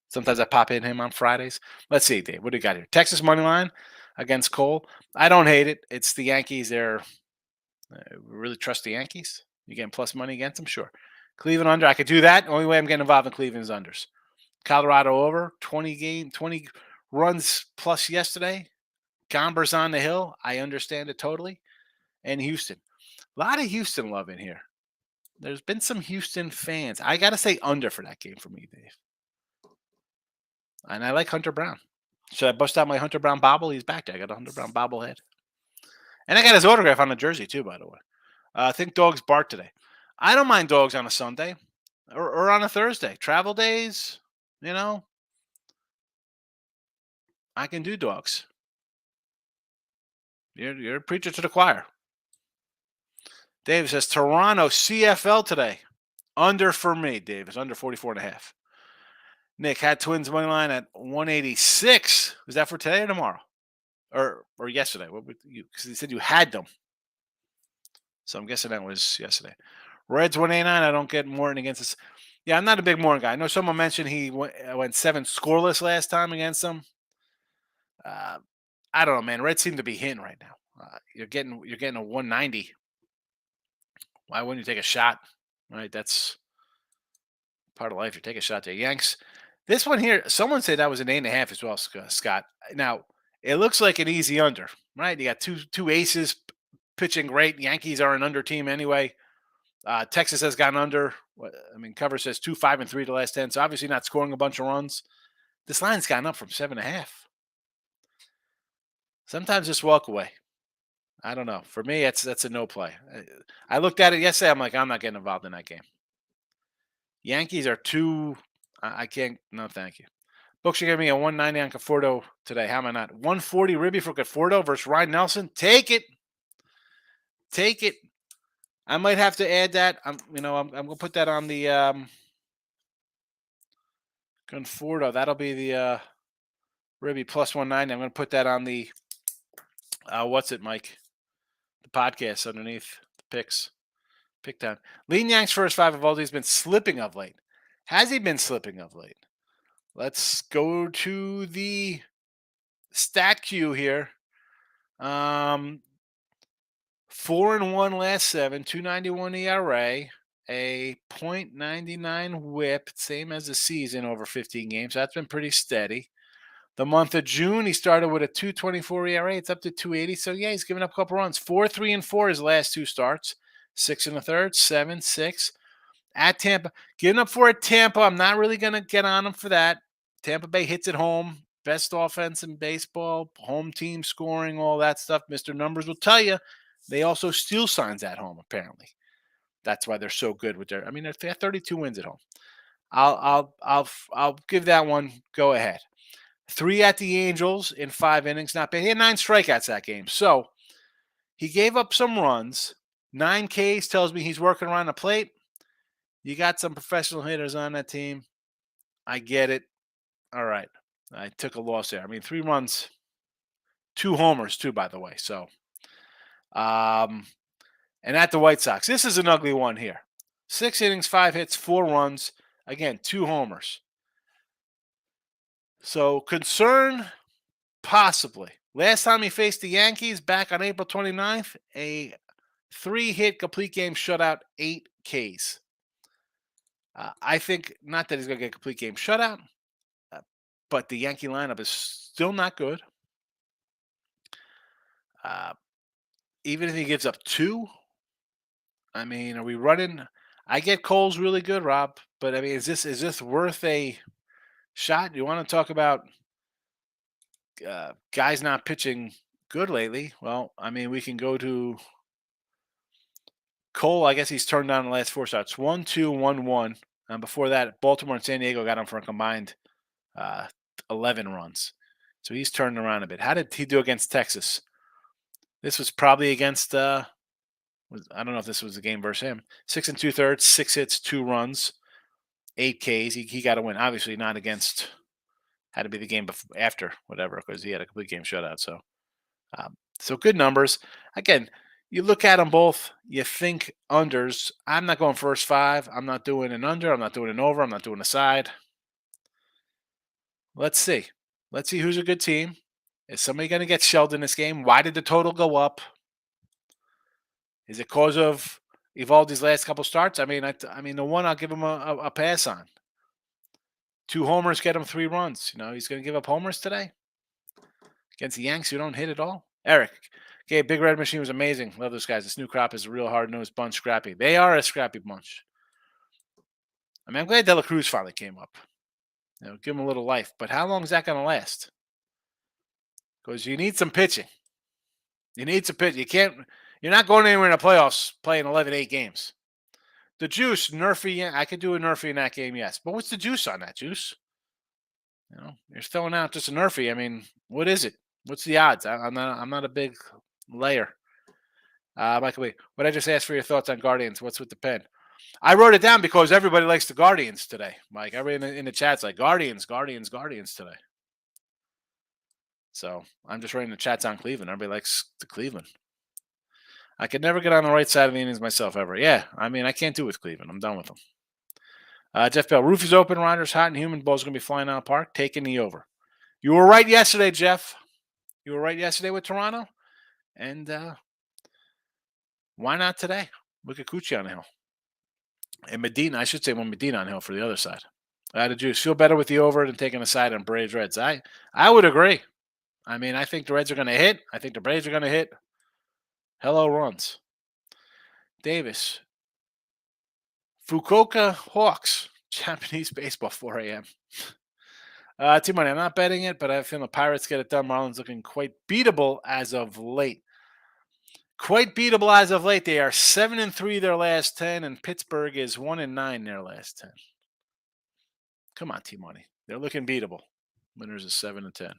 Sometimes I pop in him on Fridays. Let's see, Dave. What do you got here? Texas money line against Cole. I don't hate it. It's the Yankees. They're really trust the Yankees. You getting plus money against them? Sure. Cleveland under. I could do that. Only way I'm getting involved in Cleveland is unders. Colorado over 20 runs plus yesterday. Gomber's on the hill. I understand it totally. And Houston. A lot of Houston love in here. There's been some Houston fans. I got to say under for that game for me, Dave. And I like Hunter Brown. Should I bust out my Hunter Brown bobble? He's back there. I got a Hunter Brown bobblehead. And I got his autograph on the jersey, too, by the way. I think dogs bark today. I don't mind dogs on a Sunday or on a Thursday. Travel days, I can do dogs. You're a preacher to the choir. Dave says Toronto CFL today. Under for me, Dave. It's under 44.5. Nick had Twins money line at 186. Was that for today or tomorrow? Or yesterday? What would you? Because he said you had them. So I'm guessing that was yesterday. Reds 189. I don't get Morton against us. Yeah, I'm not a big Morton guy. I know someone mentioned he went 7 scoreless last time against them. I don't know, man. Reds seem to be hitting right now. You're getting a 190. Why wouldn't you take a shot? Right, that's part of life. You take a shot there. Yanks. This one here, someone said that was an 8.5 as well, Scott. Now, it looks like an easy under, right? You got two aces pitching great. Yankees are an under team anyway. Texas has gone under. Cover says 2-5-3 the last 10. So obviously not scoring a bunch of runs. This line's gone up from 7.5. Sometimes just walk away. I don't know. For me, that's a no play. I looked at it yesterday. I'm like, I'm not getting involved in that game. Yankees are too. I can't. No, thank you. Books are giving me a 190 on Conforto today. How am I not? 140 Ribby for Conforto versus Ryan Nelson. Take it. Take it. I might have to add that. I'm gonna put that on the Conforto. That'll be the Ribby plus 190. I'm gonna put that on the what's it, Mike? The podcast underneath the picks. Pick time. Lean Yank's first 5 of all. He's been slipping of late. Has he been slipping of late? Let's go to the stat queue here. 4-1 last 7, 291 ERA, a .99 WHIP, same as the season over 15 games. That's been pretty steady. The month of June, he started with a 2.24 ERA. It's up to 2.80. So yeah, he's given up a couple runs. 4-3-4 his last 2 starts. 6 1/3, 7-6. At Tampa, giving up 4 at Tampa. I'm not really going to get on him for that. Tampa Bay hits at home. Best offense in baseball. Home team scoring, all that stuff. Mr. Numbers will tell you. They also steal signs at home, apparently. That's why they're so good with their. They have 32 wins at home. I'll give that one go ahead. 3 at the Angels in 5 innings. Not bad. He had 9 strikeouts that game. So he gave up some runs. 9 Ks tells me he's working around the plate. You got some professional hitters on that team. I get it. All right. I took a loss there. 3 runs, 2 homers too, by the way. So, and at the White Sox, this is an ugly one here. 6 innings, 5 hits, 4 runs. Again, 2 homers. So concern, possibly. Last time he faced the Yankees back on April 29th, a 3-hit complete game shutout, 8 Ks. I think not that he's going to get a complete game shutout, but the Yankee lineup is still not good. Even if he gives up 2, are we running? I get Cole's really good, Rob, but is this worth a shot? You want to talk about guys not pitching good lately. Well, I mean, we can go to Cole. I guess he's turned down the last 4 starts. 1-2, 1-1. And before that, Baltimore and San Diego got him for a combined uh, 11 runs. So he's turned around a bit. How did he do against Texas? This was probably against. I don't know if this was a game versus him. 6 2/3, 6 hits, 2 runs, 8 Ks. He got a win. Obviously not against. Had to be the game before, after whatever, because he had a complete game shutout. So good numbers. Again, you look at them both. You think unders. I'm not going first 5. I'm not doing an under. I'm not doing an over. I'm not doing a side. Let's see. Let's see who's a good team. Is somebody going to get shelled in this game? Why did the total go up? Is it because of Evaldi's last couple starts? I mean, the one I'll give him a pass on. 2 homers get him 3 runs. He's going to give up homers today against the Yanks who don't hit at all. Eric, okay, Big Red Machine was amazing. Love those guys. This new crop is a real hard-nosed bunch, scrappy. They are a scrappy bunch. I mean, I'm glad De La Cruz finally came up. Give him a little life. But how long is that going to last? Because you need some pitching. You need some pitch. You're not going anywhere in the playoffs playing 11-8 games. The juice, Nerfy, I could do a Nerfy in that game, yes. But what's the juice on that juice? You're throwing out just a Nerfy. I mean, what is it? What's the odds? I'm not a big layer. Michael, what I just asked for your thoughts on Guardians. What's with the pen? I wrote it down because everybody likes the Guardians today. Mike, everybody in the chat's like Guardians today. So I'm just writing the chats on Cleveland. Everybody likes the Cleveland. I could never get on the right side of the innings myself ever. Yeah, I mean, I can't do with Cleveland. I'm done with them. Jeff Bell, roof is open. Riders hot and humid. Ball's going to be flying out of the park. Taking the over. You were right yesterday, Jeff. You were right yesterday with Toronto. And why not today? Look at Cucci on the hill. And Medina, I should say when Medina on the hill for the other side. The juice. Feel better with the over than taking a side on Braves Reds. I would agree. I mean, I think the Reds are going to hit. I think the Braves are going to hit. Hello, runs. Davis. Fukuoka Hawks. Japanese baseball, 4 a.m. T-Money, I'm not betting it, but I feel the Pirates get it done. Marlins looking quite beatable as of late. Quite beatable as of late. They are 7-3 their last 10, and Pittsburgh is 1-9 their last 10. Come on, T-Money. They're looking beatable. Winners is 7-10.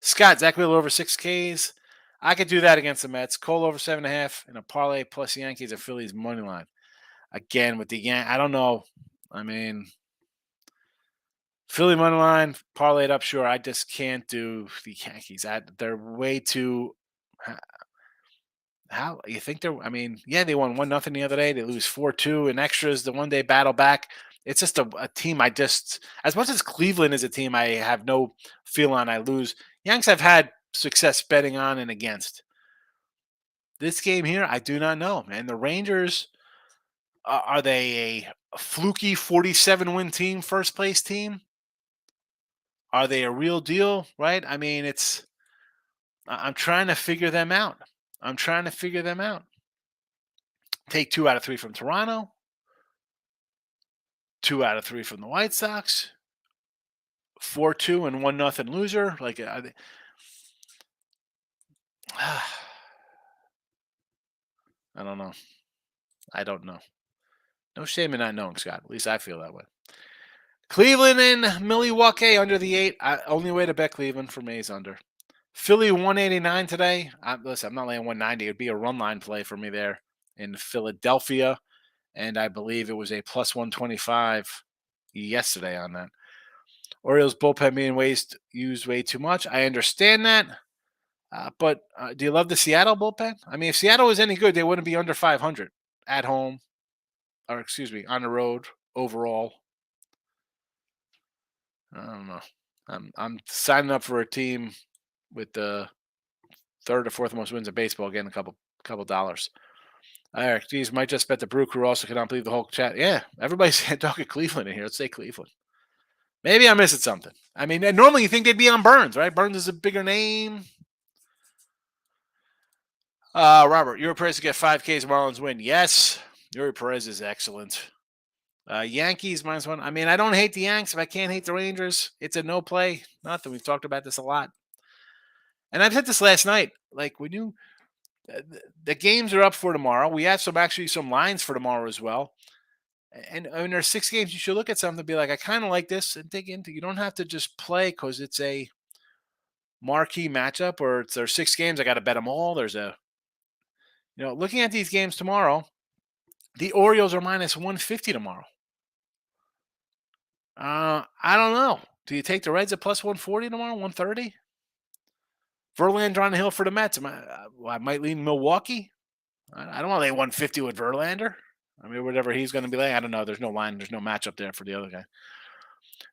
Scott, Zach Wheeler over 6 Ks. I could do that against the Mets. Cole over 7.5 and a parlay plus Yankees and Phillies money line. Again, with the Yankees, I don't know. I mean, Philly money line, parlayed up, sure. I just can't do the Yankees. They're way too. How you think they're? I mean, yeah, they won 1-0 the other day. They lose 4-2 in extras. The one day battle back. It's just a team. As much as Cleveland is a team, I have no feel on. I lose. Yanks I've had success betting on and against. This game here, I do not know, man. The Rangers, are they a fluky 47-win team, first place team? Are they a real deal, right? I mean, I'm trying to figure them out. Take 2 out of 3 from Toronto. 2 out of 3 from the White Sox. 4-2 and 1-0 loser. Like, I don't know. I don't know. No shame in not knowing, Scott. At least I feel that way. Cleveland and Milwaukee under the 8. Only way to bet Cleveland for me is under. Philly 189 today. Listen, I'm not laying 190. It would be a run line play for me there in Philadelphia. And I believe it was a plus 125 yesterday on that. Orioles bullpen being used way too much. I understand that. But do you love the Seattle bullpen? I mean, if Seattle was any good, they wouldn't be under 500 at home. Or, excuse me, on the road overall. I don't know. I'm signing up for a team with the 3rd or 4th most wins in baseball, getting a couple dollars. Eric, geez, might just bet the Brew Crew also cannot believe the whole chat. Yeah, everybody's talking Cleveland in here. Let's say Cleveland. Maybe I'm missing something. I mean, normally you think they'd be on Burns, right? Burns is a bigger name. Robert, Yuri Perez to get 5Ks, Marlins win. Yes, Yuri Perez is excellent. Yankees -1. I mean, I don't hate the Yanks. If I can't hate the Rangers, it's a no play. Nothing. We've talked about this a lot. And I said this last night. Like when you the games are up for tomorrow. We have some lines for tomorrow as well. And I mean, there's 6 games. You should look at something to be like, I kind of like this and dig into. You don't have to just play because it's a marquee matchup or there's 6 games. I got to bet them all. Looking at these games tomorrow, the Orioles are minus 150 tomorrow. I don't know. Do you take the Reds at plus 140 tomorrow, 130? Verlander on the hill for the Mets. I might lean Milwaukee. I don't want to lay 150 with Verlander. I mean, whatever he's going to be laying. I don't know. There's no line. There's no matchup there for the other guy.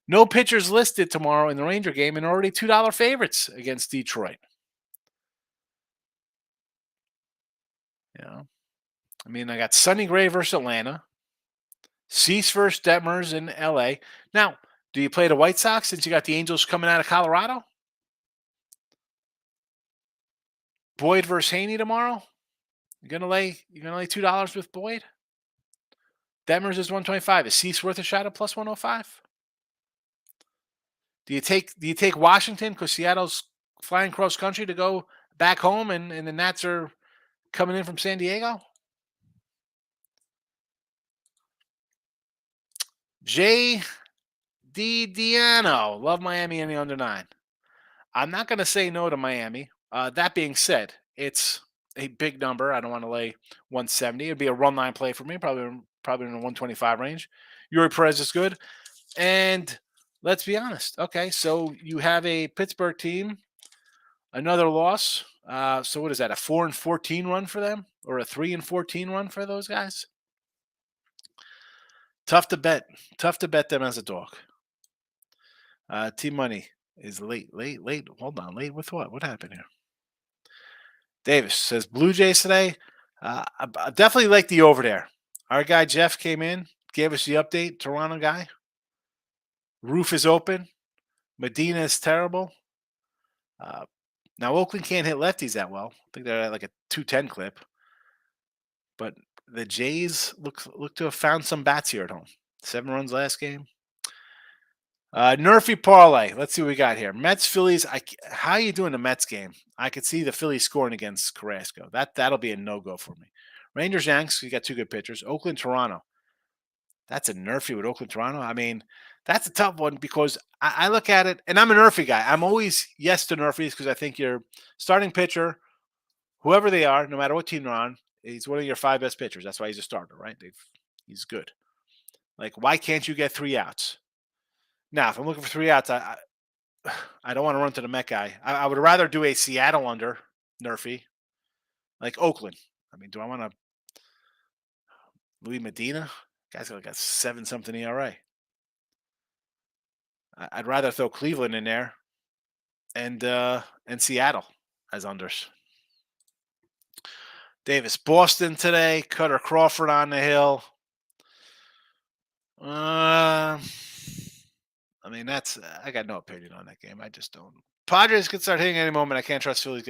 No pitchers listed tomorrow in the Ranger game and already $2 favorites against Detroit. I mean, I got Sonny Gray versus Atlanta. Cease versus Detmers in LA. Now, do you play the White Sox since you got the Angels coming out of Colorado? Boyd versus Haney tomorrow? You're gonna lay $2 with Boyd? Detmers is 125. Is Cease worth a shot at plus 105? Do you take Washington because Seattle's flying cross country to go back home and the Nats are coming in from San Diego? J. D. Diano. Love Miami in the under 9. I'm not going to say no to Miami. That being said, it's a big number. I don't want to lay 170. It'd be a run line play for me, probably in the 125 range. Yuri Perez is good. And let's be honest. Okay, so you have a Pittsburgh team, another loss. So what is that? A 4-14 run for them, or a 3-14 run for those guys? Tough to bet. Tough to bet them as a dog. Team money is late. Hold on, late with what? What happened here? Davis says Blue Jays today. I definitely like the over there. Our guy Jeff came in, gave us the update. Toronto guy. Roof is open. Medina is terrible. Now Oakland can't hit lefties that well. I think they're at like a 210 clip. But the Jays look to have found some bats here at home. 7 runs last game. Nerfy parlay. Let's see what we got here. Mets, Phillies. How you doing the Mets game? I could see the Phillies scoring against Carrasco. That'll be a no-go for me. Rangers, Yanks. You got 2 good pitchers. Oakland, Toronto. That's a Nerfy with Oakland, Toronto. I mean, that's a tough one because I look at it, and I'm a Nerfy guy. I'm always yes to Nerfies because I think your starting pitcher, whoever they are, no matter what team they're on, he's one of your 5 best pitchers. That's why he's a starter, right? He's good. Like, why can't you get 3 outs? Now, if I'm looking for 3 outs, I don't want to run to the Met guy. I would rather do a Seattle under Nerfy, like Oakland. I mean, do I want to Louis Medina? Guy's got like a 7-something ERA. I'd rather throw Cleveland in there and Seattle as unders. Davis, Boston today. Cutter Crawford on the hill. I mean, I got no opinion on that game. I just don't. Padres could start hitting any moment. I can't trust Phillies.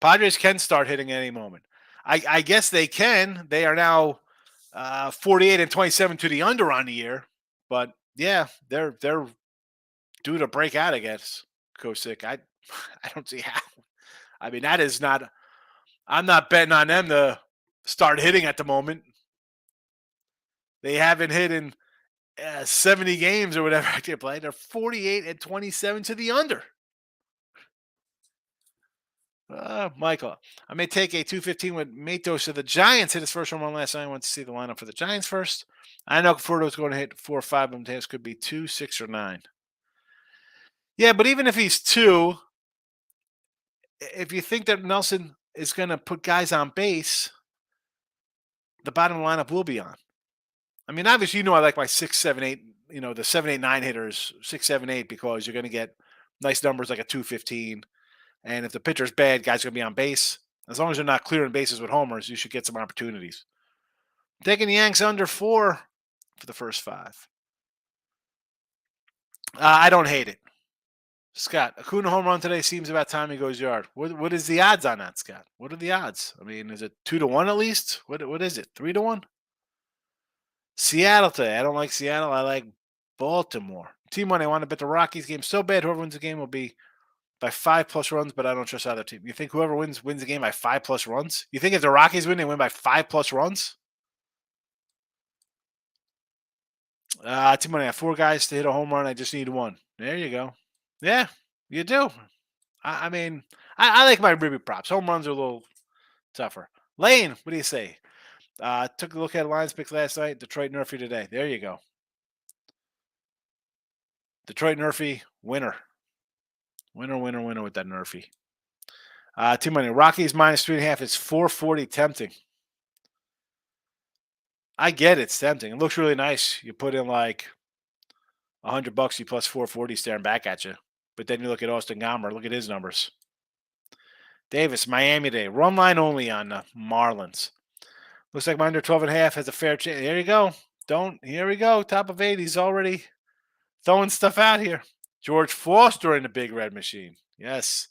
Padres can start hitting any moment. I guess they can. They are now 48-27 to the under on the year. But yeah, they're due to break out, I guess. Kosick. I don't see how. I mean, that is not. I'm not betting on them to start hitting at the moment. They haven't hit in 70 games or whatever I did play. They're 48-27 to the under. Michael, I may take a 215 with Matos of the Giants. Hit his first home run last night. I want to see the lineup for the Giants first. I know Conforto's going to hit 4 or 5 of them. This could be 2, 6, or 9. Yeah, but even if he's 2, if you think that Nelson is going to put guys on base, the bottom lineup will be on. I mean, obviously, I like my 6, 7, 8, the 7, 8, 9 hitters, 6, 7, 8, because you're going to get nice numbers like a 215. And if the pitcher's bad, guys are going to be on base. As long as they're not clearing bases with homers, you should get some opportunities. Taking the Yanks under 4 for the first 5. I don't hate it. Scott, Acuna home run today seems about time he goes yard. What is the odds on that, Scott? What are the odds? I mean, is it 2-1 at least? What is it? 3-1? Seattle today. I don't like Seattle. I like Baltimore. Team money. I want to bet the Rockies game so bad. Whoever wins the game will be by 5+ runs, but I don't trust either team. You think whoever wins the game by 5+ runs? You think if the Rockies win, they win by 5+runs? Too many. I have 4 guys to hit a home run. I just need one. There you go. Yeah, you do. I mean, I like my ribby props. Home runs are a little tougher. Lane, what do you say? Took a look at Lions pick last night. Detroit Nerfy today. There you go. Detroit Nerfy, winner. Winner, winner, winner with that Nerfy. Too many. Rockies -3.5 is 440 tempting. I get it's tempting. It looks really nice. You put in like $100, you plus 440 staring back at you. But then you look at Austin Gomber. Look at his numbers. Davis, Miami Day. Run line only on the Marlins. Looks like my under 12.5 has a fair chance. There you go. Here we go. Top of 8. He's already throwing stuff out here. George Foster in the big red machine. Yes.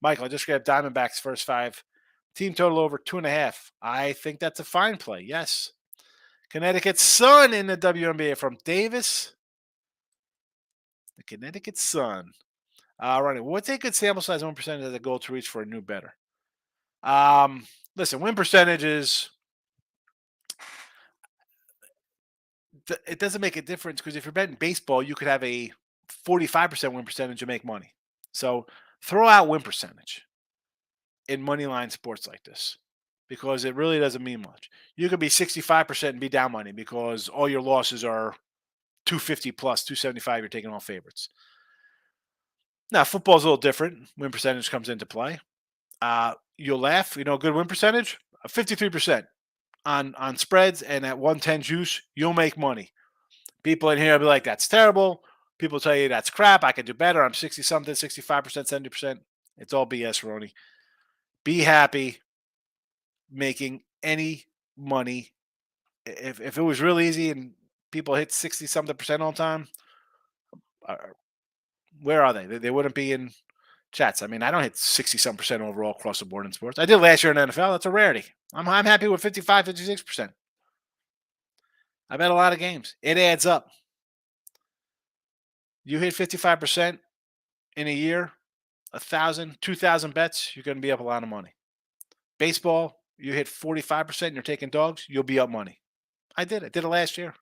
Michael, I just grabbed Diamondbacks first 5. Team total over 2.5. I think that's a fine play. Yes. Connecticut Sun in the WNBA from Davis. The Connecticut Sun. Running. What's a good sample size? 1% as a goal to reach for a new better. Listen, win percentages. It doesn't make a difference because if you're betting baseball, you could have a 45% win percentage and make money. So throw out win percentage in money line sports like this because it really doesn't mean much. You could be 65% and be down money because all your losses are 250 plus, 275. You're taking all favorites. Now, football's a little different. Win percentage comes into play. You'll laugh. Good win percentage, 53% on spreads, and at 110 juice, you'll make money. People in here will be like, that's terrible. People tell you that's crap. I can do better. I'm 60 something, 65%, 70%. It's all BS, Ronnie. Be happy making any money. If it was real easy and people hit 60 something percent all the time, where are they? They wouldn't be in chats. I mean, I don't hit 60 some percent overall across the board in sports. I did last year in NFL. That's a rarity. I'm happy with 55, 56%. I bet a lot of games. It adds up. You hit 55% in a year, 1,000, 2,000 bets, you're going to be up a lot of money. Baseball, you hit 45% and you're taking dogs, you'll be up money. I did it last year.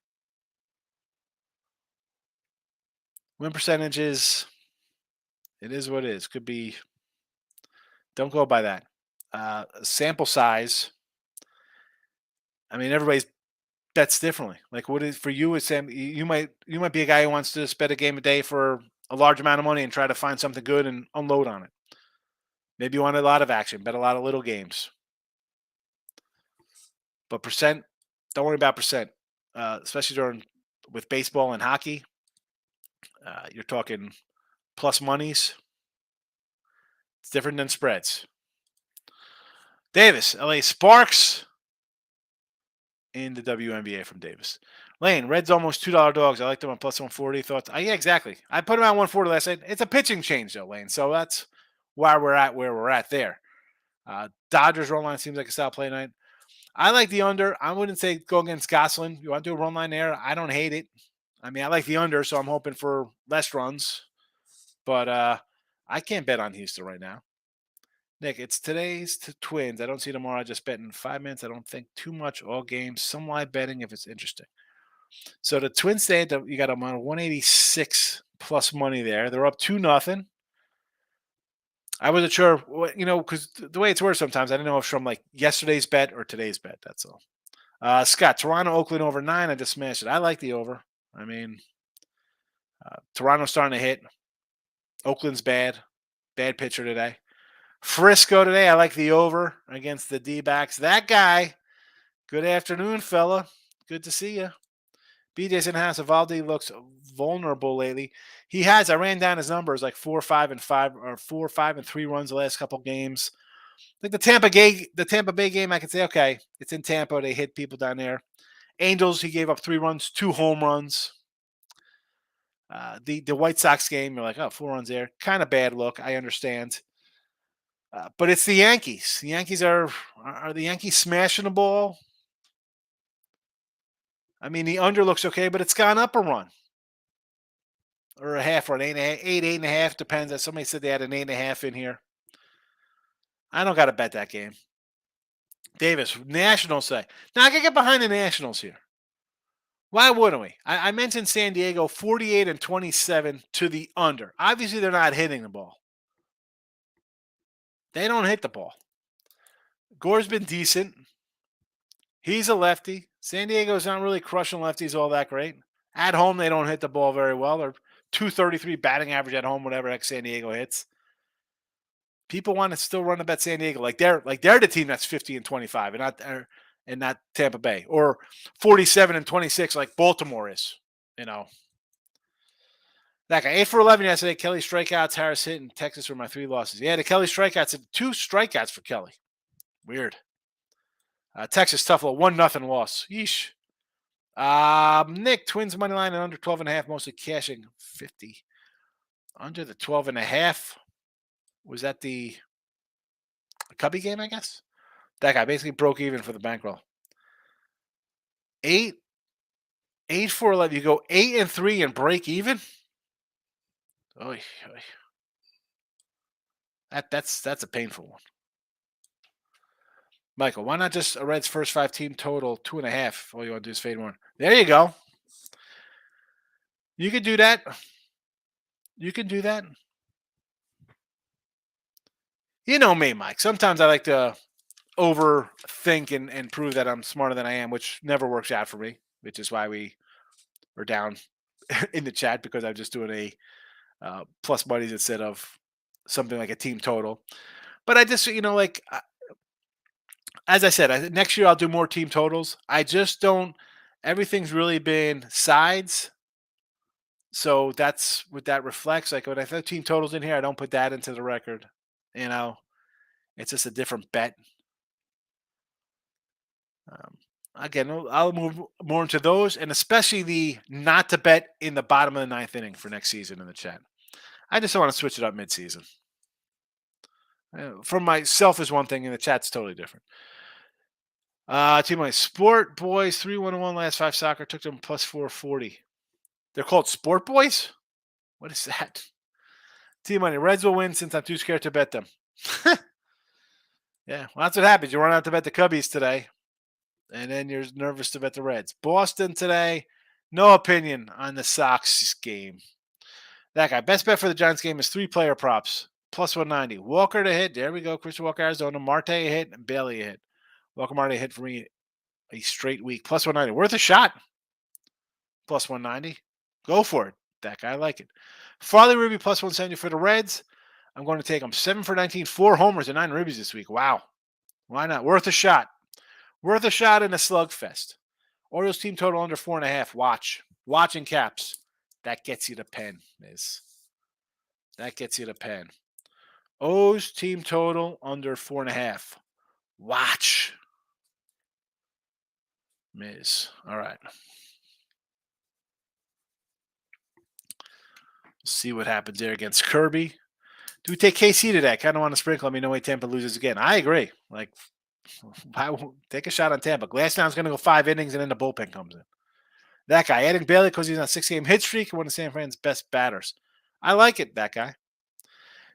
Win percentages, it is what it is. Could be, don't go by that. Sample size, I mean, everybody's bets differently. Like what is for you is Sam, you might be a guy who wants to just bet a game a day for a large amount of money and try to find something good and unload on it. Maybe you want a lot of action, bet a lot of little games. But percent, don't worry about percent, especially with baseball and hockey. You're talking plus monies. It's different than spreads. Davis, LA Sparks in the WNBA from Davis. Lane, Reds almost $2 dogs. I like them on plus 140. Thoughts? Yeah, exactly. I put them at 140 last night. It's a pitching change though, Lane. So that's why we're at where we're at there. Dodgers run line seems like a style play night. I like the under. I wouldn't say go against Gosselin. You want to do a run line there? I don't hate it. I mean, I like the under, so I'm hoping for less runs. But I can't bet on Houston right now. Nick, it's today's Twins. I don't see tomorrow. I just bet in 5 minutes. I don't think too much all games. Some live betting if it's interesting. So the Twins stay you got them on 186 plus money there. They're up 2-0. I wasn't sure, because the way it's worked sometimes, I didn't know if it's from like yesterday's bet or today's bet. That's all. Scott, Toronto, Oakland over 9. I just smashed it. I like the over. I mean, Toronto's starting to hit. Oakland's bad. Bad pitcher today. Frisco today, I like the over against the D-backs. That guy, good afternoon, fella. Good to see you. BJ's in house. Evaldi looks vulnerable lately. He has. I ran down his numbers like 4, 5, and 5, or 4, 5, and 3 runs the last couple games. Like the Tampa Bay game, I can say, okay, it's in Tampa. They hit people down there. Angels, he gave up 3 runs, 2 home runs. The White Sox game, you're like, oh, 4 runs there. Kind of bad look. I understand. But it's the Yankees. The Yankees are the Yankees smashing the ball? I mean, the under looks okay, but it's gone up a run. or a half, or an 8.5, 8.5, depends. Somebody said they had an 8.5 in here. I don't got to bet that game. Davis, Nationals say. Now I can get behind the Nationals here. Why wouldn't we? I mentioned San Diego 48 and 27 to the under. Obviously, they're not hitting the ball. They don't hit the ball. Gore's been decent. He's a lefty. San Diego's not really crushing lefties all that great. At home, they don't hit the ball very well. They're 233 batting average at home, whatever heck San Diego hits. People want to still run a bet San Diego like they're the team that's 50 and 25 and not Tampa Bay, or 47 and 26 like Baltimore is. That guy 8 for 11 yesterday. Kelly strikeouts, Harris hit, and Texas were my 3 losses. Yeah, the Kelly strikeouts, 2 strikeouts for Kelly. Weird. Texas tough little 1-0 loss. Yeesh. Nick, Twins money line and under 12.5, mostly cashing 50. Under the 12.5. Was that the Cubby game, I guess? That guy basically broke even for the bankroll. 8 for 11. You go 8 and 3 and break even? Oy. That's a painful one. Michael, why not just a Reds first 5 team total 2.5? All you want to do is fade one. There you go. You can do that. You can do that. You know me, Mike. Sometimes I like to overthink and prove that I'm smarter than I am, which never works out for me, which is why we are down in the chat, because I'm just doing a plus buddies instead of something like a team total. But I just, as I said, next year I'll do more team totals. I just don't. Everything's really been sides. So that's what that reflects. Like when I throw team totals in here, I don't put that into the record. It's just a different bet. Again, I'll move more into those, and especially the not to bet in the bottom of the 9th inning for next season in the chat. I just don't want to switch it up mid-season. For myself is one thing, and the chat's totally different. Team Money Sport Boys 3-1-1 last 5 soccer took them plus 440. They're called Sport Boys? What is that? Team Money Reds will win since I'm too scared to bet them. Yeah, well, that's what happens. You run out to bet the Cubbies today, and then you're nervous to bet the Reds. Boston today, no opinion on the Sox game. That guy, best bet for the Giants game is 3-player props, plus 190. Walker to hit. There we go. Christian Walker, Arizona. Marte a hit, and Bailey a hit. Walker Marte a hit for me a straight week. Plus 190. Worth a shot. Plus 190. Go for it. That guy, I like it. Farley Ruby plus 170 for the Reds. I'm going to take them 7 for 19, 4 homers and 9 ribbies this week. Wow. Why not? Worth a shot. Worth a shot in a slugfest. Orioles team total under 4.5. Watch. Watching caps. That gets you the pen, Miz. That gets you the pen. O's team total under 4.5. Watch. Miz. All right. See what happens there against Kirby. Do we take KC today? I kind of want to sprinkle. Let me know when Tampa loses again. I agree. Take a shot on Tampa. Glassdown's going to go 5 innings, and then the bullpen comes in. That guy, adding Bailey because he's on a 6-game hit streak and one of San Fran's best batters. I like it, that guy.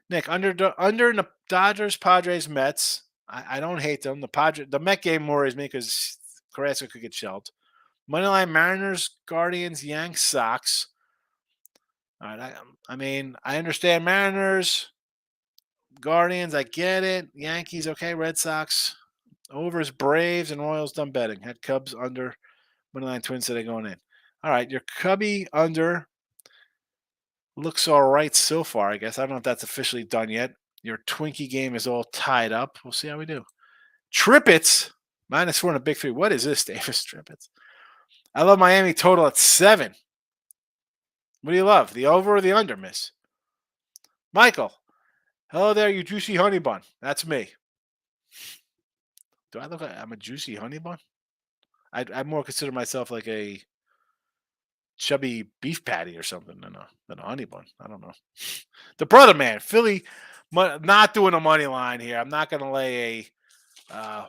Nick, under in the Dodgers, Padres, Mets. I don't hate them. The Met game worries me because Carrasco could get shelled. Moneyline Mariners, Guardians, Yanks, Sox. All right, I understand Mariners, Guardians, I get it. Yankees, okay. Red Sox, overs, Braves, and Royals done betting. Had Cubs under, Moneyline Twins today going in. All right, your Cubby under looks all right so far, I guess. I don't know if that's officially done yet. Your Twinkie game is all tied up. We'll see how we do. Trippets, -4 and a big 3. What is this, Davis? Trippets. I love Miami total at 7. What do you love, the over or the under, miss? Michael, hello there, you juicy honey bun. That's me. Do I look like I'm a juicy honey bun? I more consider myself like a chubby beef patty or something than a honey bun. I don't know. The brother man, Philly, not doing a money line here. I'm not going to lay a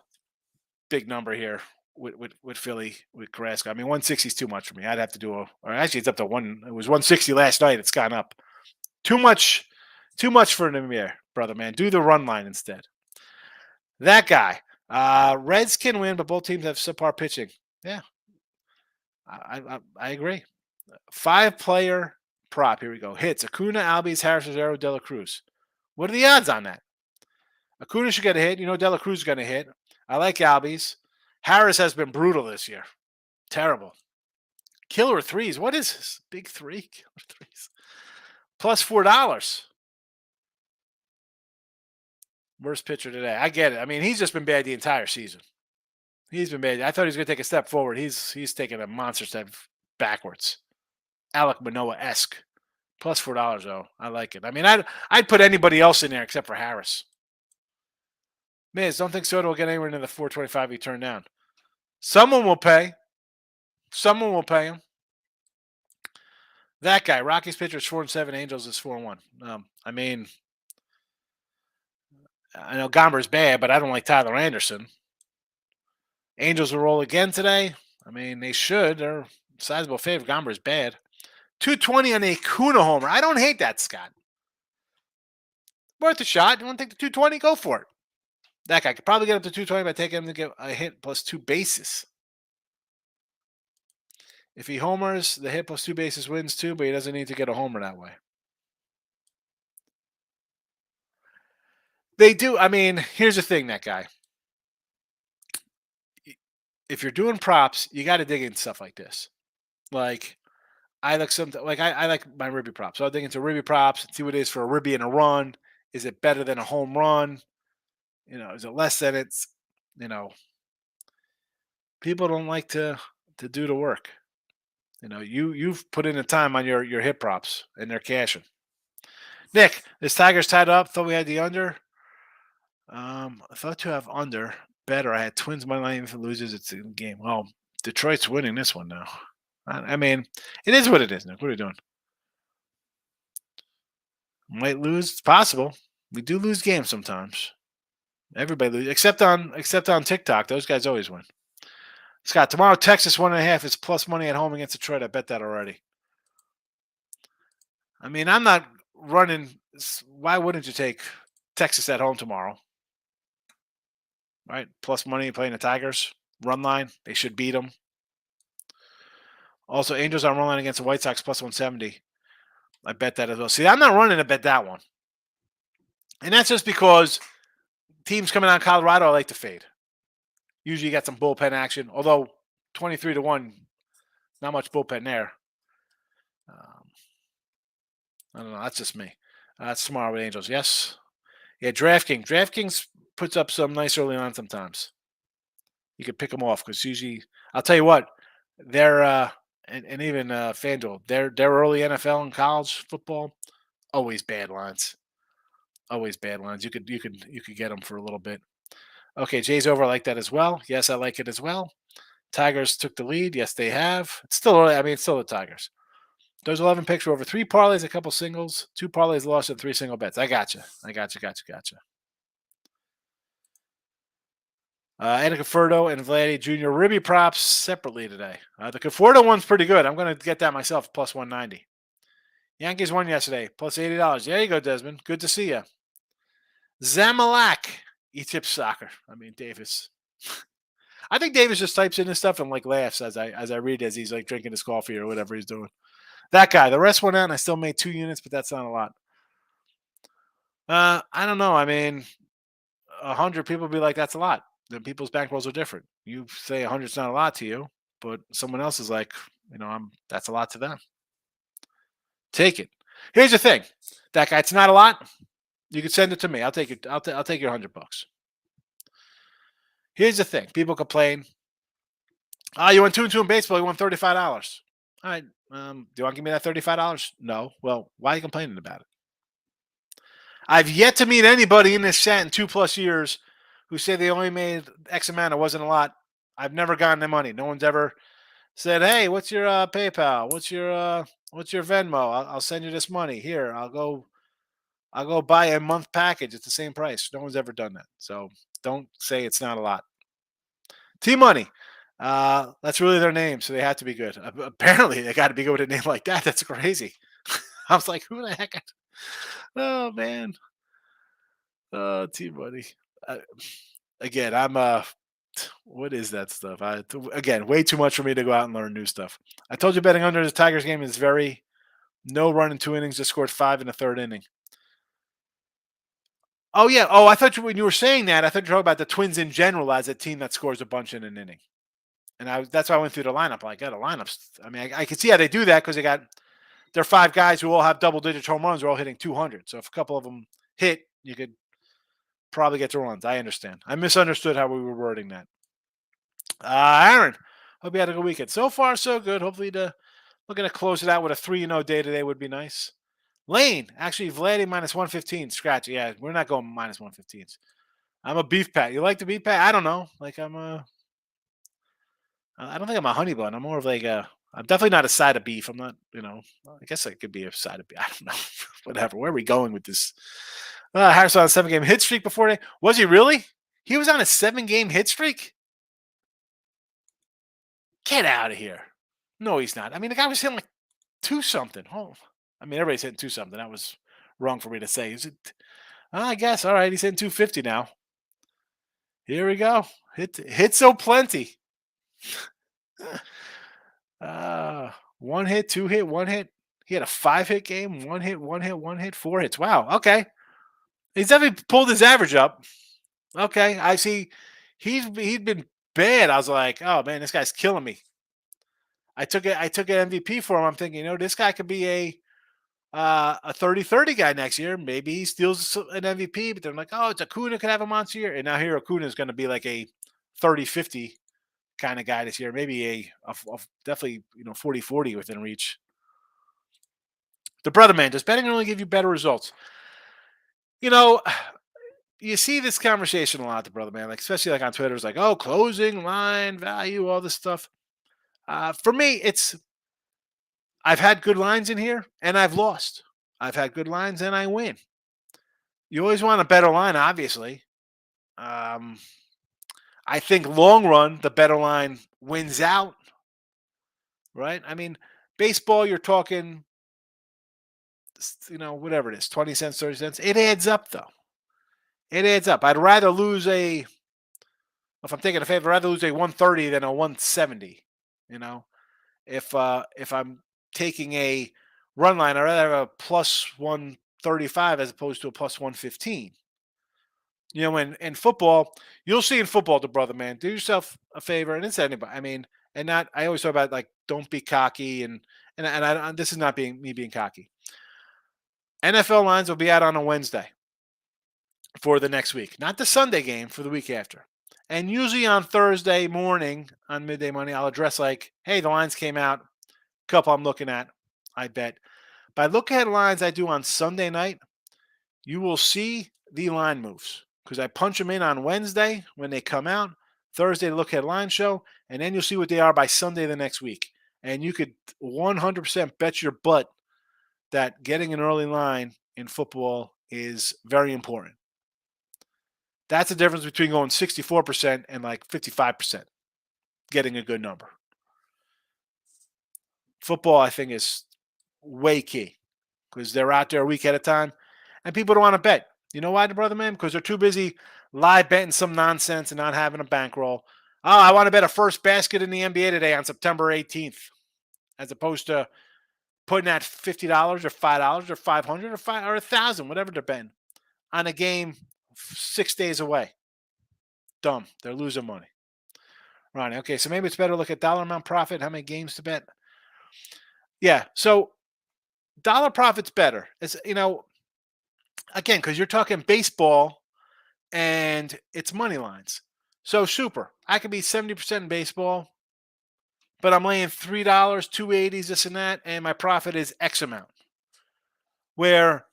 big number here. with Philly with Carrasco. I mean, 160 is too much for me. I'd have to do or actually it's up to one. It was 160 last night. It's gone up. Too much, too much for Namir, brother man. Do the run line instead. That guy. Reds can win, but both teams have subpar pitching. Yeah, I agree. 5-player prop. Here we go. Hits: Acuna, Albies, Harris, Rosero, De La Cruz. What are the odds on that? Acuna should get a hit. You know De La Cruz is going to hit. I like Albies. Harris has been brutal this year. Terrible. Killer threes. What is this? Big three? Killer threes. Plus $4. Worst pitcher today. I get it. I mean, he's just been bad the entire season. He's been bad. I thought he was going to take a step forward. He's taking a monster step backwards. Alec Manoah-esque. Plus $4 though. I like it. I mean, I'd put anybody else in there except for Harris. Miz, don't think Soto will get anywhere near the 425 he turned down. Someone will pay. Someone will pay him. That guy, Rockies pitcher is 4-7. Angels is 4-1. I mean, I know Gomber's bad, but I don't like Tyler Anderson. Angels will roll again today. I mean, they should. They're sizable favorite. Gomber's bad. 220 on a Kuna homer. I don't hate that, Scott. Worth a shot. You want to take the 220? Go for it. That guy could probably get up to 220 by taking him to get a hit plus 2 bases. If he homers, the hit plus 2 bases wins too, but he doesn't need to get a homer that way. They do. I mean, here's the thing, that guy. If you're doing props, you got to dig into stuff like this. Like, I like my Ribby props. So I'll dig into Ribby props and see what it is for a Ribby and a run. Is it better than a home run? Is it less than it's, people don't like to do the work. You've put in the time on your hit props and they're cashing. Nick, this Tigers tied up. Thought we had the under. I thought to have under better. I had Twins money line. If it loses, it's a game. Well, Detroit's winning this one now. I mean, it is what it is, Nick. What are you doing? Might lose. It's possible. We do lose games sometimes. Everybody loses, except on TikTok. Those guys always win. Scott, tomorrow Texas 1.5 is plus money at home against Detroit. I bet that already. I mean, I'm not running. Why wouldn't you take Texas at home tomorrow? Right? Plus money playing the Tigers. Run line. They should beat them. Also, Angels on run line against the White Sox plus 170. I bet that as well. See, I'm not running to bet that one. And that's just because teams coming out of Colorado I like to fade. Usually you got some bullpen action, although 23-1, not much bullpen there. I don't know. That's just me. That's tomorrow with Angels. Yes. Yeah, DraftKings. DraftKings puts up some nice early on sometimes. You can pick them off because usually, I'll tell you what, they're and even FanDuel, their early NFL and college football, always bad lines. Always bad lines. You could get them for a little bit. Okay, Jay's over. I like that as well. Yes, I like it as well. Tigers took the lead. Yes, they have. It's still the Tigers. Those 11 picks were over 3 parlays, a couple singles, 2 parlays lost, and 3 single bets. I gotcha. Gotcha. Anna Conforto and Vladdy Jr. Ribby props separately today. The Conforto one's pretty good. I'm going to get that myself, plus 190. Yankees won yesterday, plus $80. There you go, Desmond. Good to see you. Zamalak. He tips soccer. I mean, Davis. I think Davis just types in this stuff and laughs as I read as he's drinking his coffee or whatever he's doing. That guy. The rest went out and I still made 2 units, but that's not a lot. I don't know. I mean, 100 people be like, that's a lot. Then people's bankrolls are different. You say 100's not a lot to you, but someone else is like, that's a lot to them. Take it. Here's the thing. That guy, it's not a lot. You can send it to me. I'll take it. I'll take your $100. Here's the thing. People complain. You won 2-2 in baseball. You won $35. All right. Do you want to give me that $35? No. Well, why are you complaining about it? I've yet to meet anybody in this chat in 2+ years who say they only made X amount. It wasn't a lot. I've never gotten their money. No one's ever said, "Hey, what's your PayPal? What's your Venmo? I'll send you this money. Here, I'll go buy a month package. It's the same price." No one's ever done that. So don't say it's not a lot. T-Money. That's really their name, so they have to be good. Apparently, they got to be good with a name like that. That's crazy. I was like, who the heck? Oh man, oh T Buddy. Uh, again, I'm what is that stuff? Again, way too much for me to go out and learn new stuff. I told you betting under the Tigers game is very no run in 2 innings. Just scored 5 in the third inning. Oh yeah. Oh, I thought when you were saying that, I thought you were talking about the Twins in general as a team that scores a bunch in an inning. And that's why I went through the lineup. Like, got a lineups. I mean, I can see how they do that because they got their 5 guys who all have double-digit home runs. They're all hitting 200. So if a couple of them hit, you could probably get the runs. I understand. I misunderstood how we were wording that. Aaron, hope you had a good weekend. So far, so good. Hopefully, looking to close it out with a 3-0 day today would be nice. Lane, actually, Vladdy minus 115. Scratch. Yeah, we're not going minus 115s. I'm a beef pat. You like the beef pat? I don't know. Like, I don't think I'm a honey bun. I'm more of like a. I'm definitely not a side of beef. I'm not. I guess I could be a side of beef. I don't know. Whatever. Where are we going with this? Harris on a 7-game hit streak before today. Was he really? He was on a 7-game hit streak? Get out of here. No, he's not. I mean, the guy was hitting like 2-something. Oh, I mean, everybody's hitting 2-something. That was wrong for me to say. Is it? I guess. All right. He's hitting 250 now. Here we go. Hit so plenty. 1 hit, 2 hit, 1 hit. He had a 5-hit game. 1 hit, 1 hit, 1 hit, 4 hits. Wow. Okay. He's definitely pulled his average up. Okay. I see. He'd been bad. I was like, oh man, this guy's killing me. I took an MVP for him. I'm thinking, this guy could be a 30-30 guy next year. Maybe he steals an MVP, but they're like, oh, it's Acuna could have a monster year. And now here Acuna is going to be like a 30-50 kind of guy this year. Maybe a definitely 40-40 within reach. The brother man, does betting only give you better results? You see this conversation a lot, the brother man, like especially like on Twitter, it's like, oh, closing line value, all this stuff. For me, I've had good lines in here and I've lost. I've had good lines and I win. You always want a better line, obviously. I think long run, the better line wins out, right? I mean, baseball, you're talking, whatever it is, 20 cents, 30 cents. It adds up, though. It adds up. I'd rather lose if I'm taking a favor, I'd rather lose a 130 than a 170. If I'm taking a run line, I'd rather have a plus 135 as opposed to a plus 115. In football, you'll see in football, the brother man, do yourself a favor, and it's anybody. I mean, and not. I always talk about like don't be cocky, and this is not me being cocky. NFL lines will be out on a Wednesday for the next week, not the Sunday game, for the week after. And usually on Thursday morning, on midday money, I'll address like, hey, the lines came out. Couple I'm looking at, I bet. By look at lines I do on Sunday night, you will see the line moves because I punch them in on Wednesday when they come out. Thursday to look at line show, and then you'll see what they are by Sunday the next week. And you could 100% bet your butt that getting an early line in football is very important. That's the difference between going 64% and like 55%, getting a good number. Football, I think, is way key because they're out there a week at a time, and people don't want to bet. You know why, the brother man? Because they're too busy live betting some nonsense and not having a bankroll. Oh, I want to bet a first basket in the NBA today on September 18th, as opposed to putting that $50 or $5 or $500 or $1,000, whatever they're betting, on a game 6 days away. Dumb. They're losing money. Ronnie, okay, so maybe it's better to look at dollar amount profit, how many games to bet. Yeah, so dollar profit's better. It's, again, because you're talking baseball and it's money lines. So super. I could be 70% in baseball, but I'm laying $3, 280s, this and that, and my profit is X amount. Where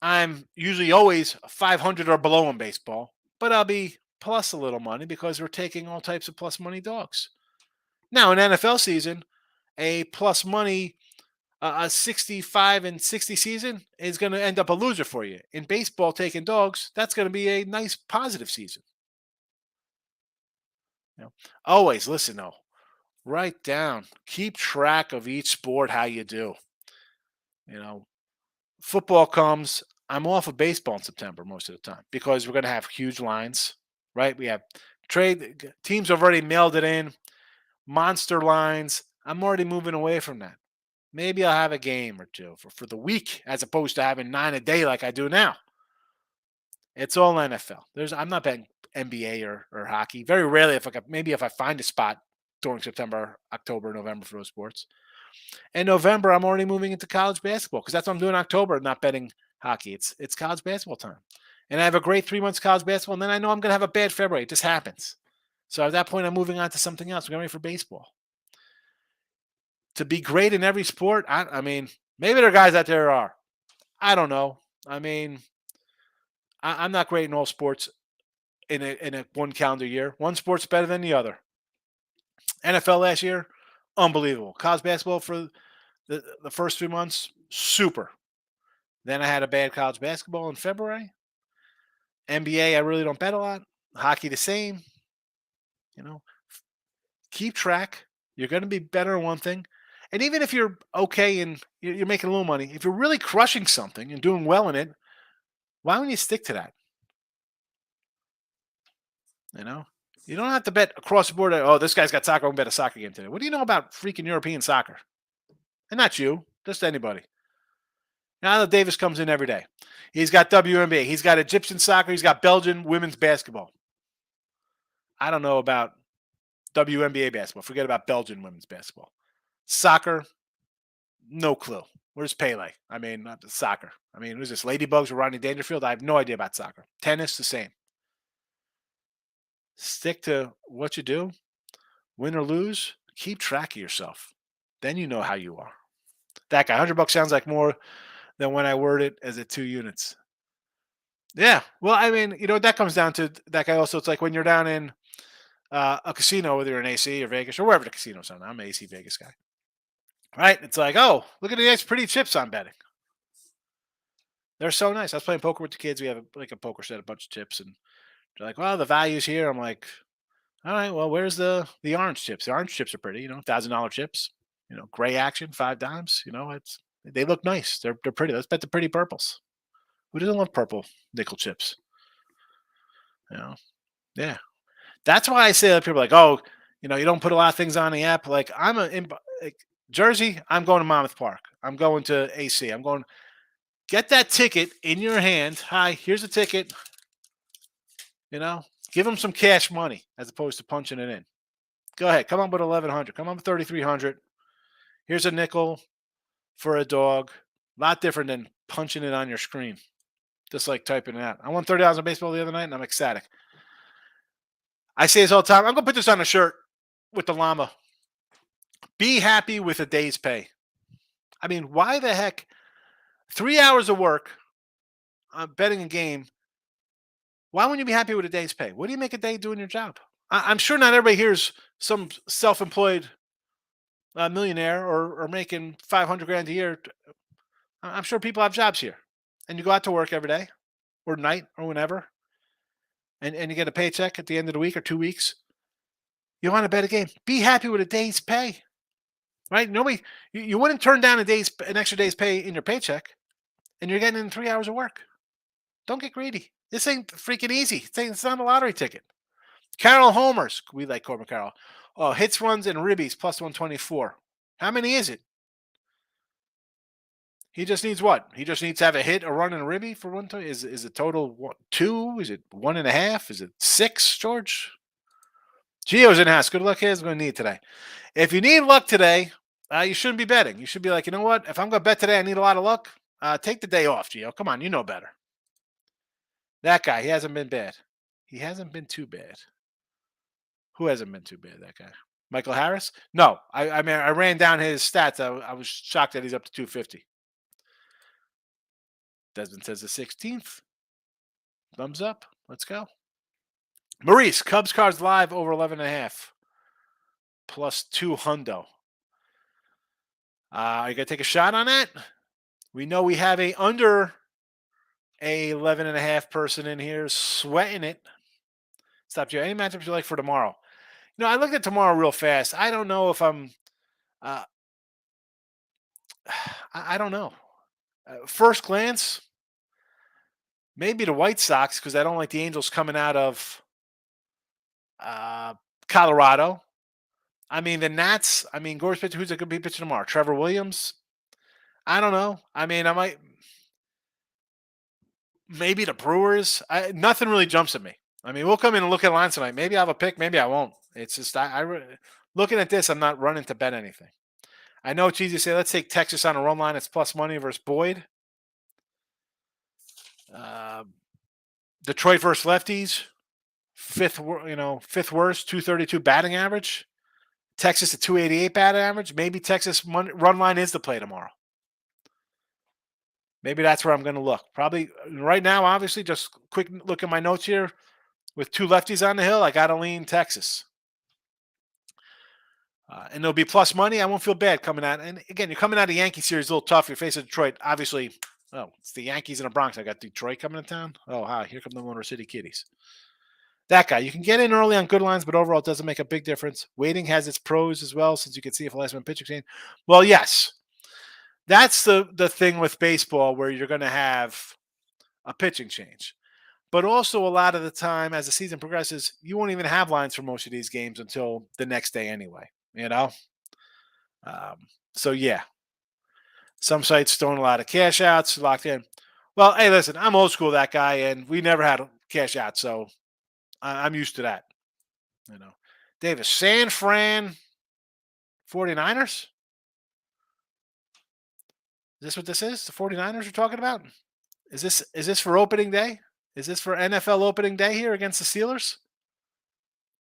I'm usually always 500 or below in baseball, but I'll be plus a little money because we're taking all types of plus money dogs. Now, in NFL season, a plus money, a 65 and 60 season is going to end up a loser for you. In baseball, taking dogs, that's going to be a nice positive season. Always listen, though. Write down. Keep track of each sport, how you do. You know, football comes. I'm off of baseball in September most of the time because we're going to have huge lines, right? We have trade teams have already mailed it in, monster lines. I'm already moving away from that. Maybe I'll have a game or two for the week as opposed to having 9 a day like I do now. It's all NFL. I'm not betting NBA or hockey. Very rarely, if I find a spot during September, October, November for those sports. In November, I'm already moving into college basketball because that's what I'm doing in October. Not betting hockey. It's college basketball time, and I have a great 3 months college basketball. And then I know I'm going to have a bad February. It just happens. So at that point, I'm moving on to something else. I'm getting ready for baseball. To be great in every sport, I mean, maybe there are guys out there who are. I don't know. I mean, I'm not great in all sports in a one calendar year. One sport's better than the other. NFL last year, unbelievable. College basketball for the first 3 months, super. Then I had a bad college basketball in February. NBA, I really don't bet a lot. Hockey, the same. You know, keep track. You're going to be better in one thing. And even if you're okay and you're making a little money, if you're really crushing something and doing well in it, why don't you stick to that? You know, you don't have to bet across the board. Oh, this guy's got soccer. I'm going to bet a soccer game today. What do you know about freaking European soccer? And not you, just anybody. Now Davis comes in every day. He's got WNBA. He's got Egyptian soccer. He's got Belgian women's basketball. I don't know about WNBA basketball. Forget about Belgian women's basketball. Soccer, no clue. Where's Pele? I mean, not the soccer. I mean, who's this? Ladybugs with Rodney Dangerfield? I have no idea about soccer. Tennis, the same. Stick to what you do. Win or lose, keep track of yourself. Then you know how you are. That guy, $100 sounds like more than when I word it as a 2 units. Yeah. Well, I mean, that comes down to that guy also. It's like when you're down in a casino, whether you're in AC or Vegas or wherever the casinos are. I'm an AC Vegas guy. Right? It's like, oh, look at the nice pretty chips I'm betting. They're so nice. I was playing poker with the kids. We have like a poker set, a bunch of chips, and they're like, well, the value's here. I'm like, all right, well, where's the orange chips? The orange chips are pretty, $1,000 chips. Gray action, 5 dimes. They look nice. They're pretty. Let's bet the pretty purples. Who doesn't love purple nickel chips? Yeah. That's why I say that people are like, oh, you don't put a lot of things on the app. Like like Jersey, I'm going to Monmouth Park. I'm going to AC. I'm going. Get that ticket in your hand. Hi, here's a ticket. Give them some cash money as opposed to punching it in. Go ahead. Come on with 1,100. Come on with 3,300. Here's a nickel for a dog. A lot different than punching it on your screen. Just like typing it out. I won $30 on baseball the other night, and I'm ecstatic. I say this all the time. I'm going to put this on a shirt with the llama. Be happy with a day's pay. I mean, why the heck? 3 hours of work, betting a game. Why wouldn't you be happy with a day's pay? What do you make a day doing your job? I'm sure not everybody here is some self-employed millionaire or making 500 grand a year. I'm sure people have jobs here, and you go out to work every day or night or whenever, and you get a paycheck at the end of the week or 2 weeks. You want to bet a game? Be happy with a day's pay, right? Nobody, you wouldn't turn down an extra day's pay in your paycheck, and you're getting in 3 hours of work. Don't get greedy. This ain't freaking easy. It's not a lottery ticket. Carol homers. We like Corbin Carroll. Oh, hits, runs, and ribbies plus 124. How many is it? He just needs what? He just needs to have a hit, a run, and a ribby for 120. Is it total 2? Is it 1.5? Is it 6, George? Gio's in house. Good luck is going to need today. If you need luck today, you shouldn't be betting. You should be like, you know what? If I'm going to bet today, I need a lot of luck. Take the day off, Gio. Come on, you know better. That guy, he hasn't been bad. He hasn't been too bad. Who hasn't been too bad, that guy? Michael Harris? No. I mean, I ran down his stats. I was shocked that he's up to 250. Desmond says the 16th. Thumbs up. Let's go. Maurice, Cubs cards live over 11.5. Plus 2 hundo. You going to take a shot on that? We know we have a under a 11.5 person in here sweating it. Stop you. Any matchups you like for tomorrow? I looked at tomorrow real fast. I don't know if I'm. Uh, I don't know. First glance, maybe the White Sox because I don't like the Angels coming out of uh, Colorado. I mean the Nats. I mean Gore's pitcher. Who's going to be pitching tomorrow? Trevor Williams. I don't know. I mean, I might maybe the Brewers. Nothing really jumps at me. I mean, we'll come in and look at lines tonight. Maybe I have a pick. Maybe I won't. It's just looking at this. I'm not running to bet anything. I know it's easy to say. Let's take Texas on a run line. It's plus money versus Boyd. Uh, Detroit versus lefties. Fifth worst, 232 batting average. Texas at 288 batting average. Maybe Texas run line is the play tomorrow. Maybe that's where I'm going to look. Probably right now, obviously, just quick look at my notes here. With two lefties on the hill, I got to lean Texas. And there'll be plus money. I won't feel bad coming out. And again, you're coming out of Yankee series a little tough. You're facing Detroit. Obviously, it's the Yankees in the Bronx. I got Detroit coming to town. Oh, hi. Here come the Motor City Kitties. That guy. You can get in early on good lines, but overall it doesn't make a big difference. Waiting has its pros as well, since you can see if a last minute pitch exchange. Well, yes. That's the thing with baseball where you're going to have a pitching change. But also a lot of the time as the season progresses, you won't even have lines for most of these games until the next day anyway, So, yeah, some sites throwing a lot of cash outs locked in. Well, hey, listen, I'm old school, that guy, and we never had a cash out, so I'm used to that. Davis, San Fran 49ers? Is this what this is? The 49ers we're talking about? Is this for opening day? Is this for NFL opening day here against the Steelers?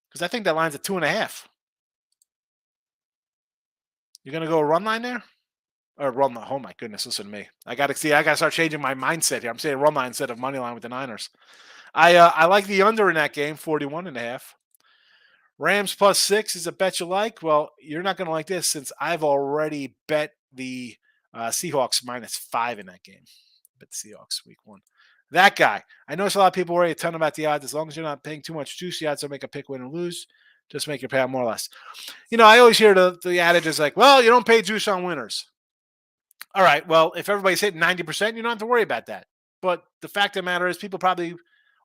Because I think that line's at 2.5. You're gonna go run line there? Or run line. Oh my goodness, listen to me. I gotta start changing my mindset here. I'm saying run line instead of money line with the Niners. I like the under in that game, 41.5. Rams plus 6 is a bet you like. Well, you're not going to like this since I've already bet the Seahawks -5 in that game. Bet the Seahawks week 1. That guy. I notice a lot of people worry a ton about the odds. As long as you're not paying too much juice, the odds don't make a pick, win, or lose. Just make your pay out more or less. I always hear the adage is like, well, you don't pay juice on winners. All right, well, if everybody's hitting 90%, you don't have to worry about that. But the fact of the matter is people probably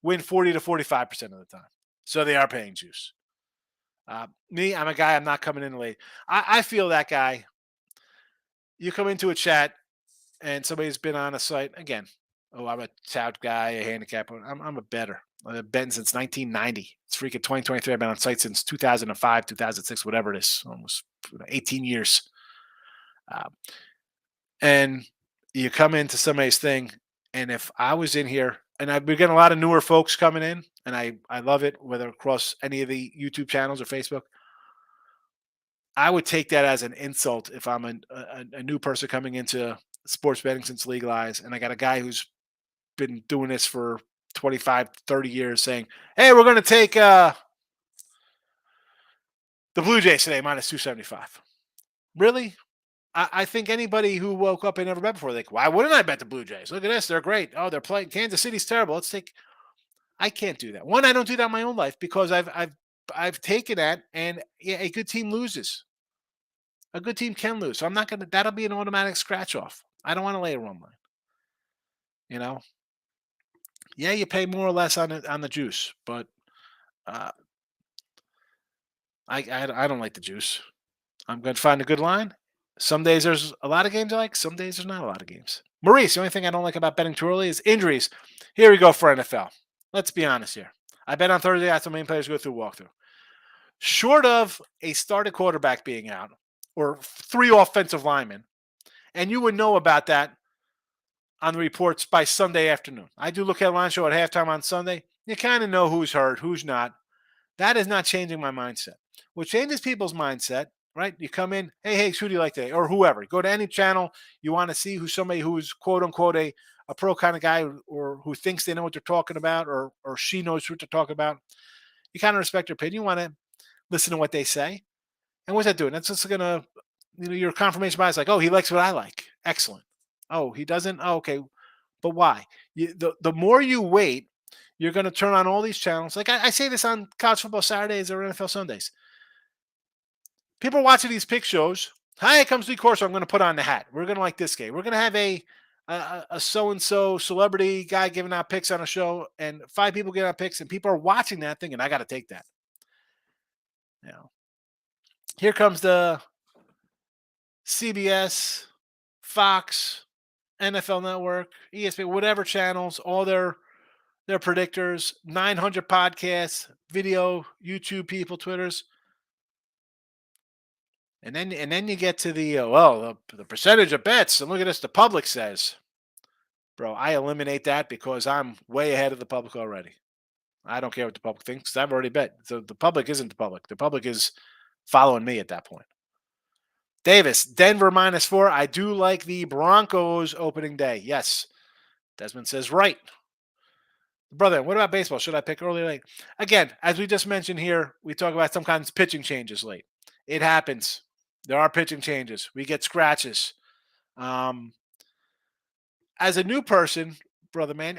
win 40 to 45% of the time. So they are paying juice. Me, I'm a guy, I'm not coming in late. I feel that guy. You come into a chat and somebody's been on a site again. Oh, I'm a tout guy, a handicap. I'm a better. I've been betting since 1990. It's freaking 2023. I've been on site since 2005, 2006, whatever it is, almost 18 years. And you come into somebody's thing, and if I was in here, and I've been getting a lot of newer folks coming in, and I love it, whether across any of the YouTube channels or Facebook. I would take that as an insult if I'm a new person coming into sports betting since legalized, and I got a guy who's been doing this for 25, 30 years saying, hey, we're going to take the Blue Jays today, -275. Really? I think anybody who woke up and never bet before, like, why wouldn't I bet the Blue Jays? Look at this. They're great. Oh, they're playing. Kansas City's terrible. Let's take. I can't do that. One, I don't do that in my own life because I've taken that, and yeah, a good team loses. A good team can lose. So I'm not going to, that'll be an automatic scratch off. I don't want to lay a run line. Yeah, you pay more or less on the juice, but uh, I don't like the juice. I'm going to find a good line. Some days there's a lot of games I like. Some days there's not a lot of games. Maurice, the only thing I don't like about betting too early is injuries. Here we go for NFL. Let's be honest here. I bet on Thursday after main players go through walkthrough. Short of a starting quarterback being out or 3 offensive linemen, and you would know about that on the reports by Sunday afternoon. I do look at a line show at halftime on Sunday. You kind of know who's hurt, who's not. That is not changing my mindset. What changes people's mindset, right? You come in, hey, who do you like today? Or whoever. Go to any channel. You want to see who somebody who is quote unquote a pro kind of guy or who thinks they know what they're talking about or she knows what they're talking about. You kind of respect their opinion. You want to listen to what they say. And what's that doing? That's just going to, your confirmation bias like, oh, he likes what I like. Excellent. Oh, he doesn't? Oh, okay. But why? The more you wait, you're going to turn on all these channels. Like I say this on College Football Saturdays or NFL Sundays. people are watching these pick shows. Hi, it comes to the course. I'm going to put on the hat. We're going to like this game. We're going to have a so-and-so celebrity guy giving out picks on a show, and 5 people giving out picks, and people are watching that thing, and I got to take that. Here comes the CBS, Fox, NFL Network, ESPN, whatever channels, all their predictors, 900 podcasts, video, YouTube people, Twitters. And then you get to the percentage of bets, and look at this, the public says. Bro, I eliminate that because I'm way ahead of the public already. I don't care what the public thinks. I've already bet. So the public isn't the public. The public is following me at that point. Davis, Denver -4. I do like the Broncos opening day. Yes. Desmond says right. Brother, what about baseball? Should I pick early or late? Again, as we just mentioned here, we talk about sometimes pitching changes late. It happens. There are pitching changes. We get scratches. As a new person, brother, man,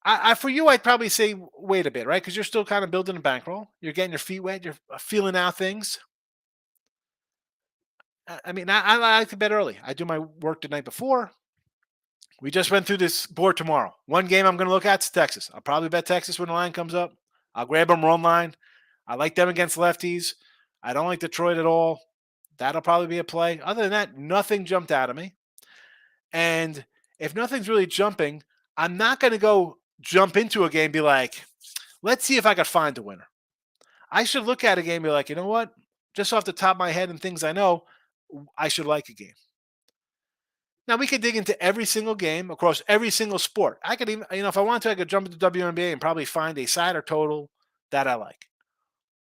I for you, I'd probably say wait a bit, right? Because you're still kind of building a bankroll. You're getting your feet wet. You're feeling out things. I mean, I like to bet early. I do my work the night before. We just went through this board tomorrow. One game I'm going to look at is Texas. I'll probably bet Texas when the line comes up. I'll grab them run line. I like them against lefties. I don't like Detroit at all. That'll probably be a play. Other than that, nothing jumped out of me. And if nothing's really jumping, I'm not going to go jump into a game and be like, let's see if I could find a winner. I should look at a game and be like, you know what? Just off the top of my head and things I know, I should like a game. Now, we could dig into every single game across every single sport. I could even, if I want to, I could jump into WNBA and probably find a side or total that I like.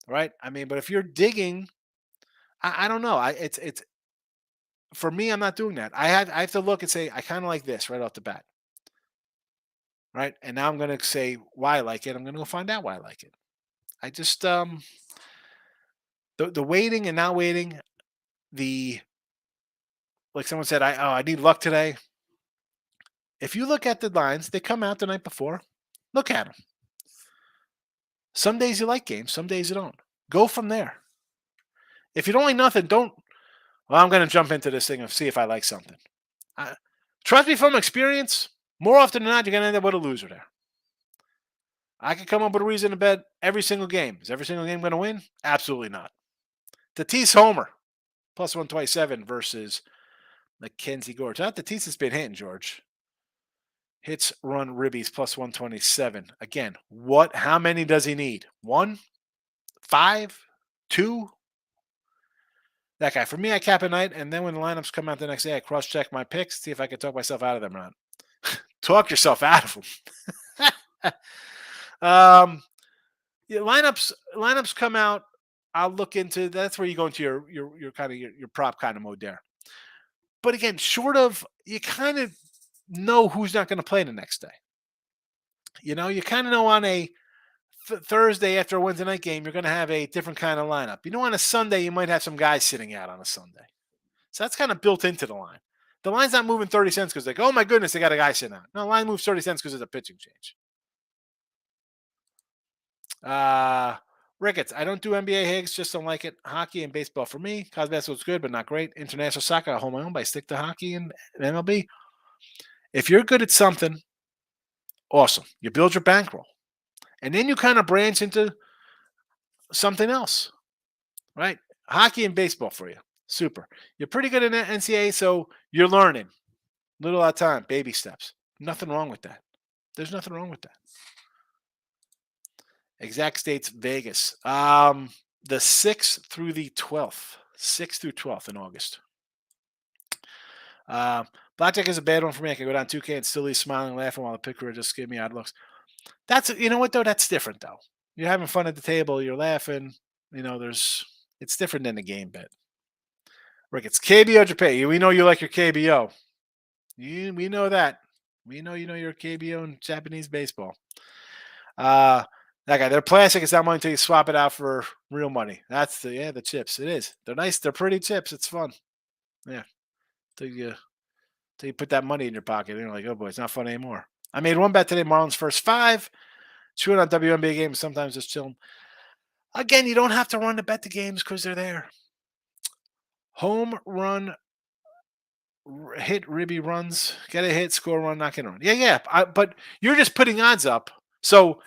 Right? I mean, but if you're digging, I don't know. It's for me, I'm not doing that. I have to look and say, I kind of like this right off the bat. Right? And now I'm going to say why I like it. I'm going to go find out why I like it. I just, the waiting and not waiting, like someone said, I need luck today. If you look at the lines, they come out the night before. Look at them. Some days you like games, some days you don't. Go from there. If you don't like nothing, well, I'm going to jump into this thing and see if I like something. Trust me from experience, more often than not, you're going to end up with a loser there. I could come up with a reason to bet every single game. Is every single game going to win? Absolutely not. Tatis Homer, +127 versus Mackenzie Gorge. Not Tatis has been hitting, George. Hits, run, ribbies, +127. Again, how many does he need? 1? 5? 2? That guy. For me, I cap a night, and then when the lineups come out the next day, I cross-check my picks, see if I can talk myself out of them or not. Talk yourself out of them. Lineups come out. I'll look into. That's where you go into your kind of your prop kind of mode there. But again, short of, you kind of know who's not going to play the next day. You kind of know on a Thursday after a Wednesday night game, you're going to have a different kind of lineup. On a Sunday, you might have some guys sitting out on a Sunday. So that's kind of built into the line. The line's not moving 30 cents because oh my goodness, they got a guy sitting out. No, the line moves 30 cents because it's a pitching change. Ricketts, I don't do NBA Higgs, just don't like it. Hockey and baseball for me. College basketball's good, but not great. International soccer, I hold my own, but I stick to hockey and MLB. If you're good at something, awesome. You build your bankroll. And then you kind of branch into something else, right? Hockey and baseball for you. Super. You're pretty good in NCAA, so you're learning. Little at a time, baby steps. Nothing wrong with that. There's nothing wrong with that. Exact states, Vegas. The 6th through the 12th. 6th through 12th in August. Blackjack is a bad one for me. I can go down 2K and still be smiling, laughing while the picker just give me odd looks. That's, you know what, though? That's different, though. You're having fun at the table. You're laughing. It's different than the game bet. Rick, it's KBO Japan. We know you like your KBO. We know that. We know you know your KBO in Japanese baseball. That guy, they're plastic. It's not money until you swap it out for real money. That's the chips. It is. They're nice. They're pretty chips. It's fun. Yeah. Till you put that money in your pocket and you're like, oh boy, it's not fun anymore. I made one bet today, Marlins first 5. Chewing on WNBA games, sometimes just chilling. Again, you don't have to run to bet the games because they're there. Home run, hit, ribby runs, get a hit, score run, not get a run. Yeah. But you're just putting odds up. So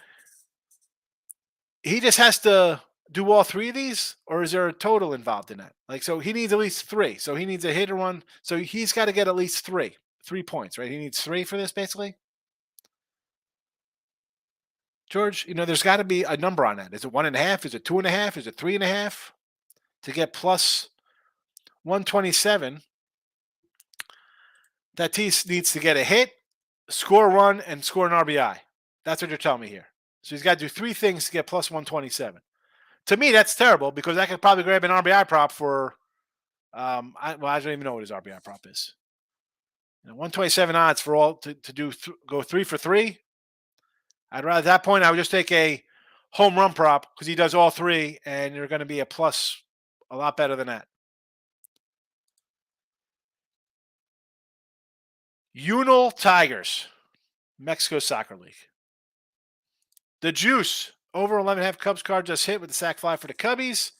he just has to do all three of these, or is there a total involved in that? Like, so he needs at least three. So he needs a hit or run. So he's got to get at least 3 points, right? He needs 3 for this, basically. George, there's got to be a number on that. Is it 1.5? Is it 2.5? Is it 3.5? To get plus 127, that team needs to get a hit, score a run, and score an RBI. That's what you're telling me here. So he's got to do 3 things to get plus 127. To me, that's terrible because I could probably grab an RBI prop for, I don't even know what his RBI prop is. 127 odds for all to do go 3 for 3. I'd rather at that point I would just take a home run prop because he does all 3, and you're going to be a plus a lot better than that. Unal Tigers, Mexico Soccer League. The juice over 11.5 Cubs card just hit with the sac fly for the Cubbies.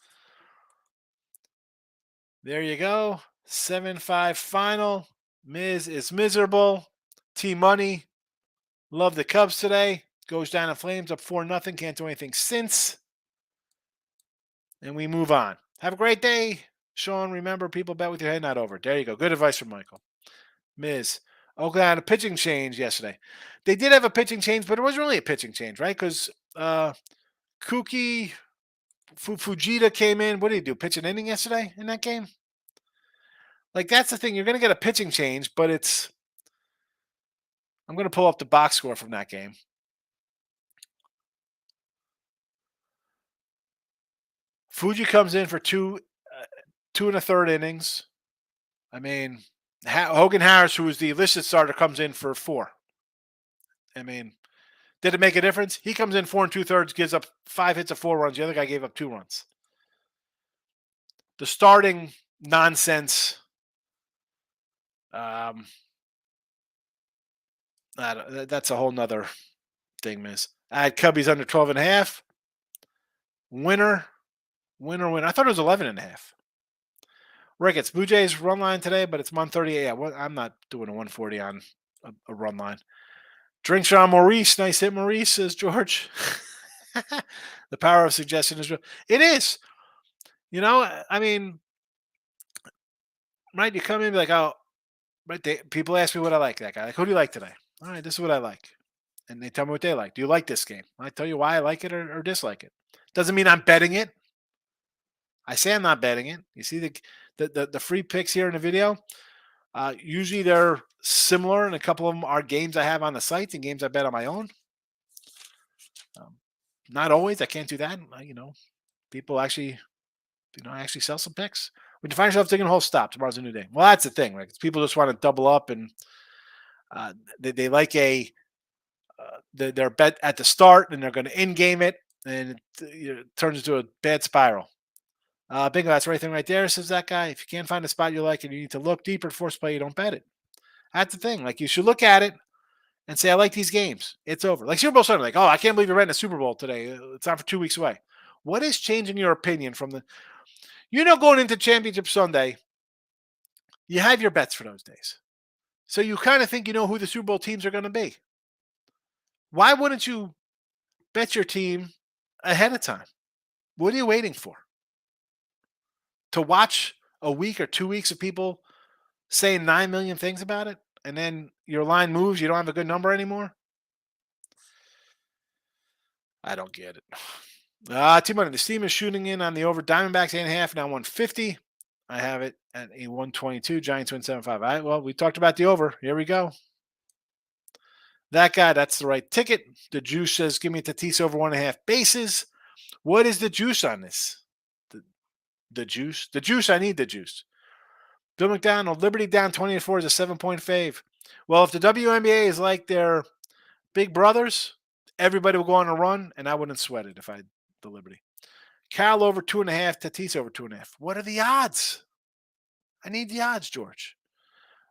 There you go. 7-5 final. Miz is miserable. T-Money. Love the Cubs today. Goes down in flames, up 4-0. Can't do anything since. And we move on. Have a great day. Sean, remember, people bet with your head not over. There you go. Good advice from Michael. Miz. Oakland had a pitching change yesterday. They did have a pitching change, but it wasn't really a pitching change, right? Because Kuki Fujita came in. What did he do? Pitch an inning yesterday in that game? Like, that's the thing. You're going to get a pitching change, but it's... I'm going to pull up the box score from that game. Fuji comes in for 2 1/3 innings. I mean, Hogan Harris, who was the listed starter, comes in for 4. I mean, did it make a difference? He comes in 4 2/3, gives up 5 hits of 4 runs. The other guy gave up 2 runs. The starting nonsense. That's a whole nother thing, miss. I had Cubbies under 12.5. Winner. I thought it was 11.5. Ricketts, Blue Jays run line today, but it's 138. Yeah, I'm not doing a 140 on a run line. Drinks on Maurice. Nice hit, Maurice, says George. The power of suggestion is real. It is. I mean, right, you come in and be like, oh, right, people ask me what I like that guy. Like, who do you like today? All right, this is what I like. And they tell me what they like. Do you like this game? I tell you why I like it or dislike it. Doesn't mean I'm betting it. I say I'm not betting it. You see the free picks here in the video? Usually they're similar, and a couple of them are games I have on the site and games I bet on my own. Not always. I can't do that. People actually, I actually sell some picks. When you find yourself taking a whole stop, tomorrow's a new day. Well, that's the thing, right? People just want to double up, and they like their bet at the start, and they're going to in-game it, and it turns into a bad spiral. Bingo, that's everything right there, says that guy. If you can't find a spot you like and you need to look deeper at force play, you don't bet it. That's the thing. Like, you should look at it and say, I like these games. It's over. Like Super Bowl Sunday, like, oh, I can't believe you're betting a Super Bowl today. It's not for 2 weeks away. What is changing your opinion from going into Championship Sunday, you have your bets for those days. So you kind of think you know who the Super Bowl teams are going to be. Why wouldn't you bet your team ahead of time? What are you waiting for? To watch a week or 2 weeks of people saying 9 million things about it, and then your line moves, you don't have a good number anymore? I don't get it. T-Money, the steam is shooting in on the over. Diamondbacks 8.5, now 150. I have it at a 122. Giants win 7-5. All right, well, we talked about the over. Here we go. That guy, that's the right ticket. The juice says, give me a Tatis over 1.5 bases. What is the juice on this? The juice? The juice, I need the juice. Bill McDonald, Liberty down 20-4 is a 7-point fave. Well, if the WNBA is like their big brothers, everybody will go on a run, and I wouldn't sweat it if I had the Liberty. Cal over 2.5, Tatis over 2.5. What are the odds? I need the odds, George.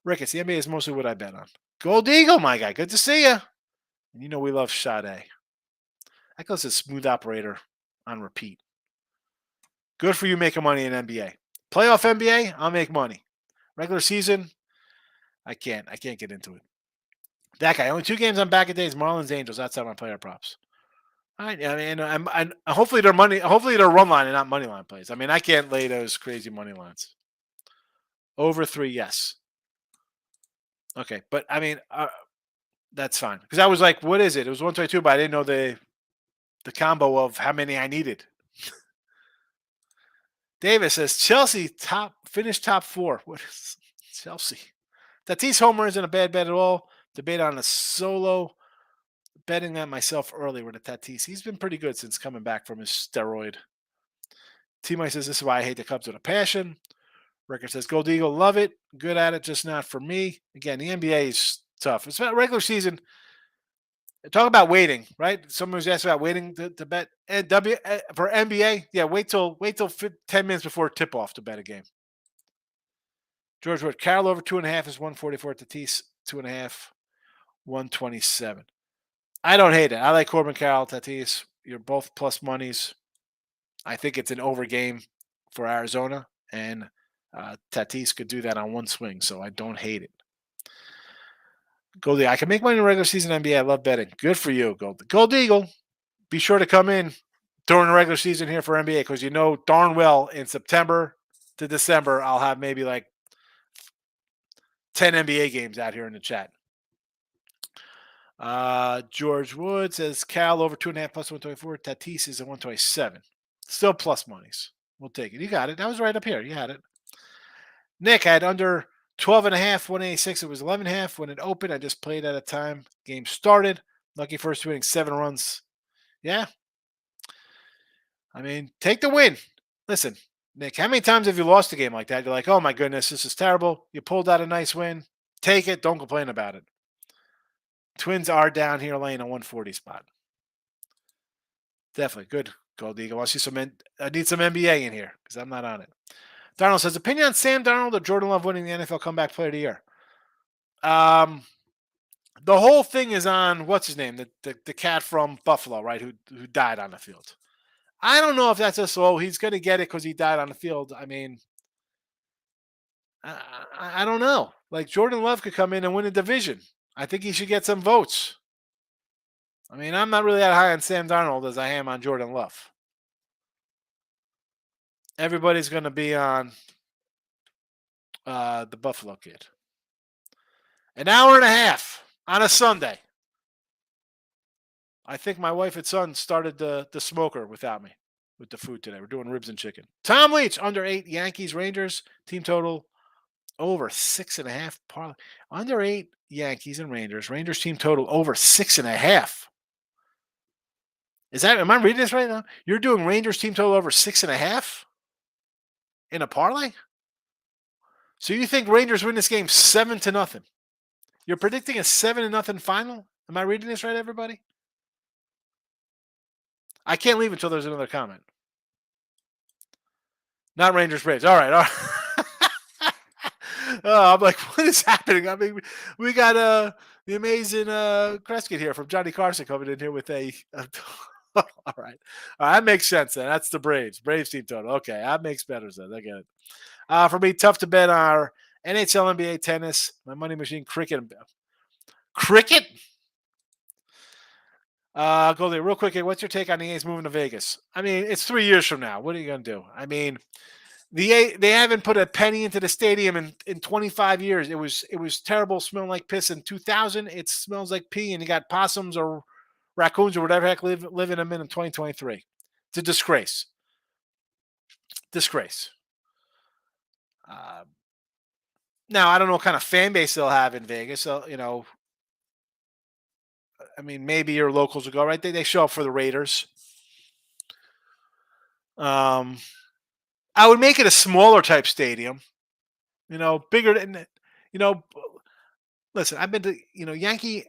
Ricketts, the NBA is mostly what I bet on. Gold Eagle, my guy. Good to see you. And we love Sade. That goes to Smooth Operator on repeat. Good for you making money in NBA. Playoff NBA, I'll make money. Regular season, I can't. I can't get into it. That guy, only 2 games on back of days, Marlins Angels. That's on my player props. I mean, I'm hopefully they're money. Hopefully they're run line and not money line plays. I mean, I can't lay those crazy money lines. Over 3, yes. Okay, but I mean, that's fine because I was like, what is it? It was 122, but I didn't know the combo of how many I needed. Davis says Chelsea finished top 4. What is Chelsea? Tatis homer isn't a bad bet at all. Debate on a solo. Betting that myself early with a Tatis. He's been pretty good since coming back from his steroid. T-Mike says this is why I hate the Cubs with a passion. Record says Gold Eagle, love it. Good at it, just not for me. Again, the NBA is tough. It's about regular season. Talk about waiting, right? Someone was asked about waiting to bet. And for NBA, yeah, wait till 10 minutes before tip off to bet a game. George Wood, Carroll over 2.5 is 144. Tatis 2.5, 127. I don't hate it. I like Corbin Carroll, Tatis. You're both plus monies. I think it's an over game for Arizona, and Tatis could do that on one swing, so I don't hate it. Goldie, I can make money in regular season NBA. I love betting. Good for you, Gold Eagle. Be sure to come in during the regular season here for NBA because you know darn well in September to December I'll have maybe like 10 NBA games out here in the chat. George Wood says Cal over 2.5 plus 124. Tatis is at 127. Still plus monies. We'll take it. You got it. That was right up here. You had it. Nick, I had under 12.5, 186. It was 11.5 when it opened. I just played at a time. Game started. Lucky first two innings, 7 runs. Yeah. I mean, take the win. Listen, Nick, how many times have you lost a game like that? You're like, oh my goodness, this is terrible. You pulled out a nice win. Take it. Don't complain about it. Twins are down here laying a 140 spot. Definitely. Good, Gold Eagle. I need some NBA in here because I'm not on it. Darnold says, opinion on Sam Darnold or Jordan Love winning the NFL Comeback Player of the Year? The whole thing is on, what's his name? The cat from Buffalo, right, who died on the field. I don't know if that's just, he's going to get it because he died on the field. I mean, I don't know. Like, Jordan Love could come in and win a division. I think he should get some votes. I mean, I'm not really that high on Sam Darnold as I am on Jordan Love. Everybody's going to be on the Buffalo kid. An hour and a half on a Sunday. I think my wife and son started the smoker without me with the food today. We're doing ribs and chicken. Tom Leach, under 8, Yankees, Rangers, team total over 6.5. Parlay. Under 8, Yankees and Rangers. Rangers team total over 6.5. Am I reading this right now? You're doing Rangers team total over 6.5 in a parlay? So you think Rangers win this game 7-0? You're predicting a 7-0 final? Am I reading this right, everybody? I can't leave until there's another comment. Not Rangers Braves. All right. I'm like, what is happening? I mean, we got the amazing Kreskin here from Johnny Carson coming in here with a all right. That makes sense then. That's the Braves. Braves team total. Okay, that makes better sense. I get it. For me, tough to bet our NHL, NBA, tennis, my money machine, cricket. Cricket? Goldie, real quick, what's your take on the A's moving to Vegas? I mean, it's 3 years from now. What are you going to do? I mean, they haven't put a penny into the stadium in 25 years. It was terrible, smelling like piss in 2000. It smells like pee, and you got possums or raccoons or whatever heck live in them in 2023. It's a disgrace. Disgrace. Now, I don't know what kind of fan base they'll have in Vegas. So, I mean, maybe your locals will go, right? They show up for the Raiders. I would make it a smaller type stadium, bigger than, listen, I've been to, Yankee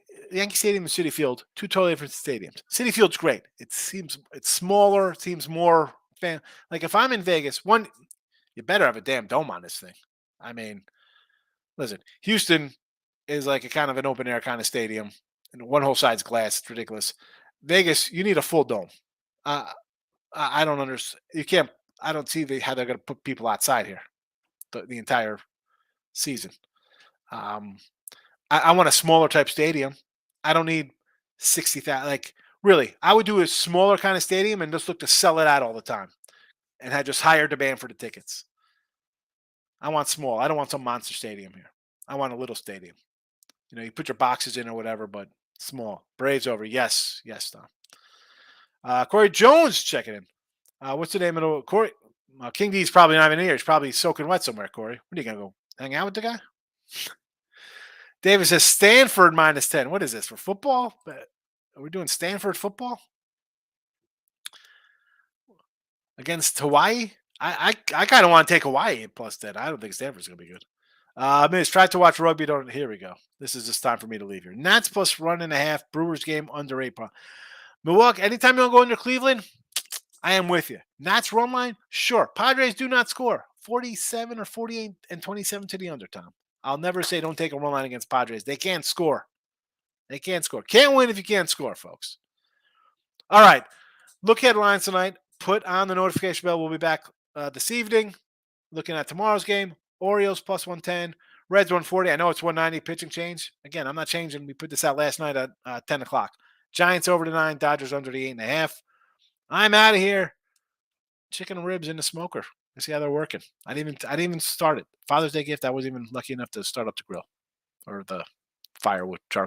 Stadium and Citi Field, 2 totally different stadiums. Citi Field's great. It's smaller, seems more fan. Like if I'm in Vegas, you better have a damn dome on this thing. I mean, listen, Houston is like a kind of an open air kind of stadium. And one whole side's glass. It's ridiculous. Vegas, you need a full dome. I don't understand. You can't I don't see how they're going to put people outside here the entire season. I want a smaller type stadium. I don't need 60,000. Like, really, I would do a smaller kind of stadium and just look to sell it out all the time and have just higher demand for the tickets. I want small. I don't want some monster stadium here. I want a little stadium. You put your boxes in or whatever, but small. Braves over. Yes, Tom. Corey Jones checking in. What's the name of the Corey? King D's probably not even here. He's probably soaking wet somewhere, Corey. What are you going to go hang out with the guy? David says Stanford -10. What is this for football? Are we doing Stanford football against Hawaii? I kind of want to take Hawaii +10. I don't think Stanford's going to be good. Miss, tried to watch rugby. Don't. Here we go. This is just time for me to leave here. Nats +1.5. Brewers game under 8. Milwaukee. Anytime you want to go under Cleveland, I am with you. Nats run line, sure. Padres do not score. 47 or 48 and 27 to the under, Tom. I'll never say don't take a run line against Padres. They can't score. They can't score. Can't win if you can't score, folks. All right. Look at lines tonight. Put on the notification bell. We'll be back this evening. Looking at tomorrow's game. Orioles +110. Reds 140. I know it's 190 pitching change. Again, I'm not changing. We put this out last night at 10 o'clock. Giants over the 9. Dodgers under the 8.5. I'm out of here. Chicken and ribs in the smoker. Let's see how they're working. I didn't even start it. Father's Day gift. I wasn't even lucky enough to start up the grill or the firewood charcoal.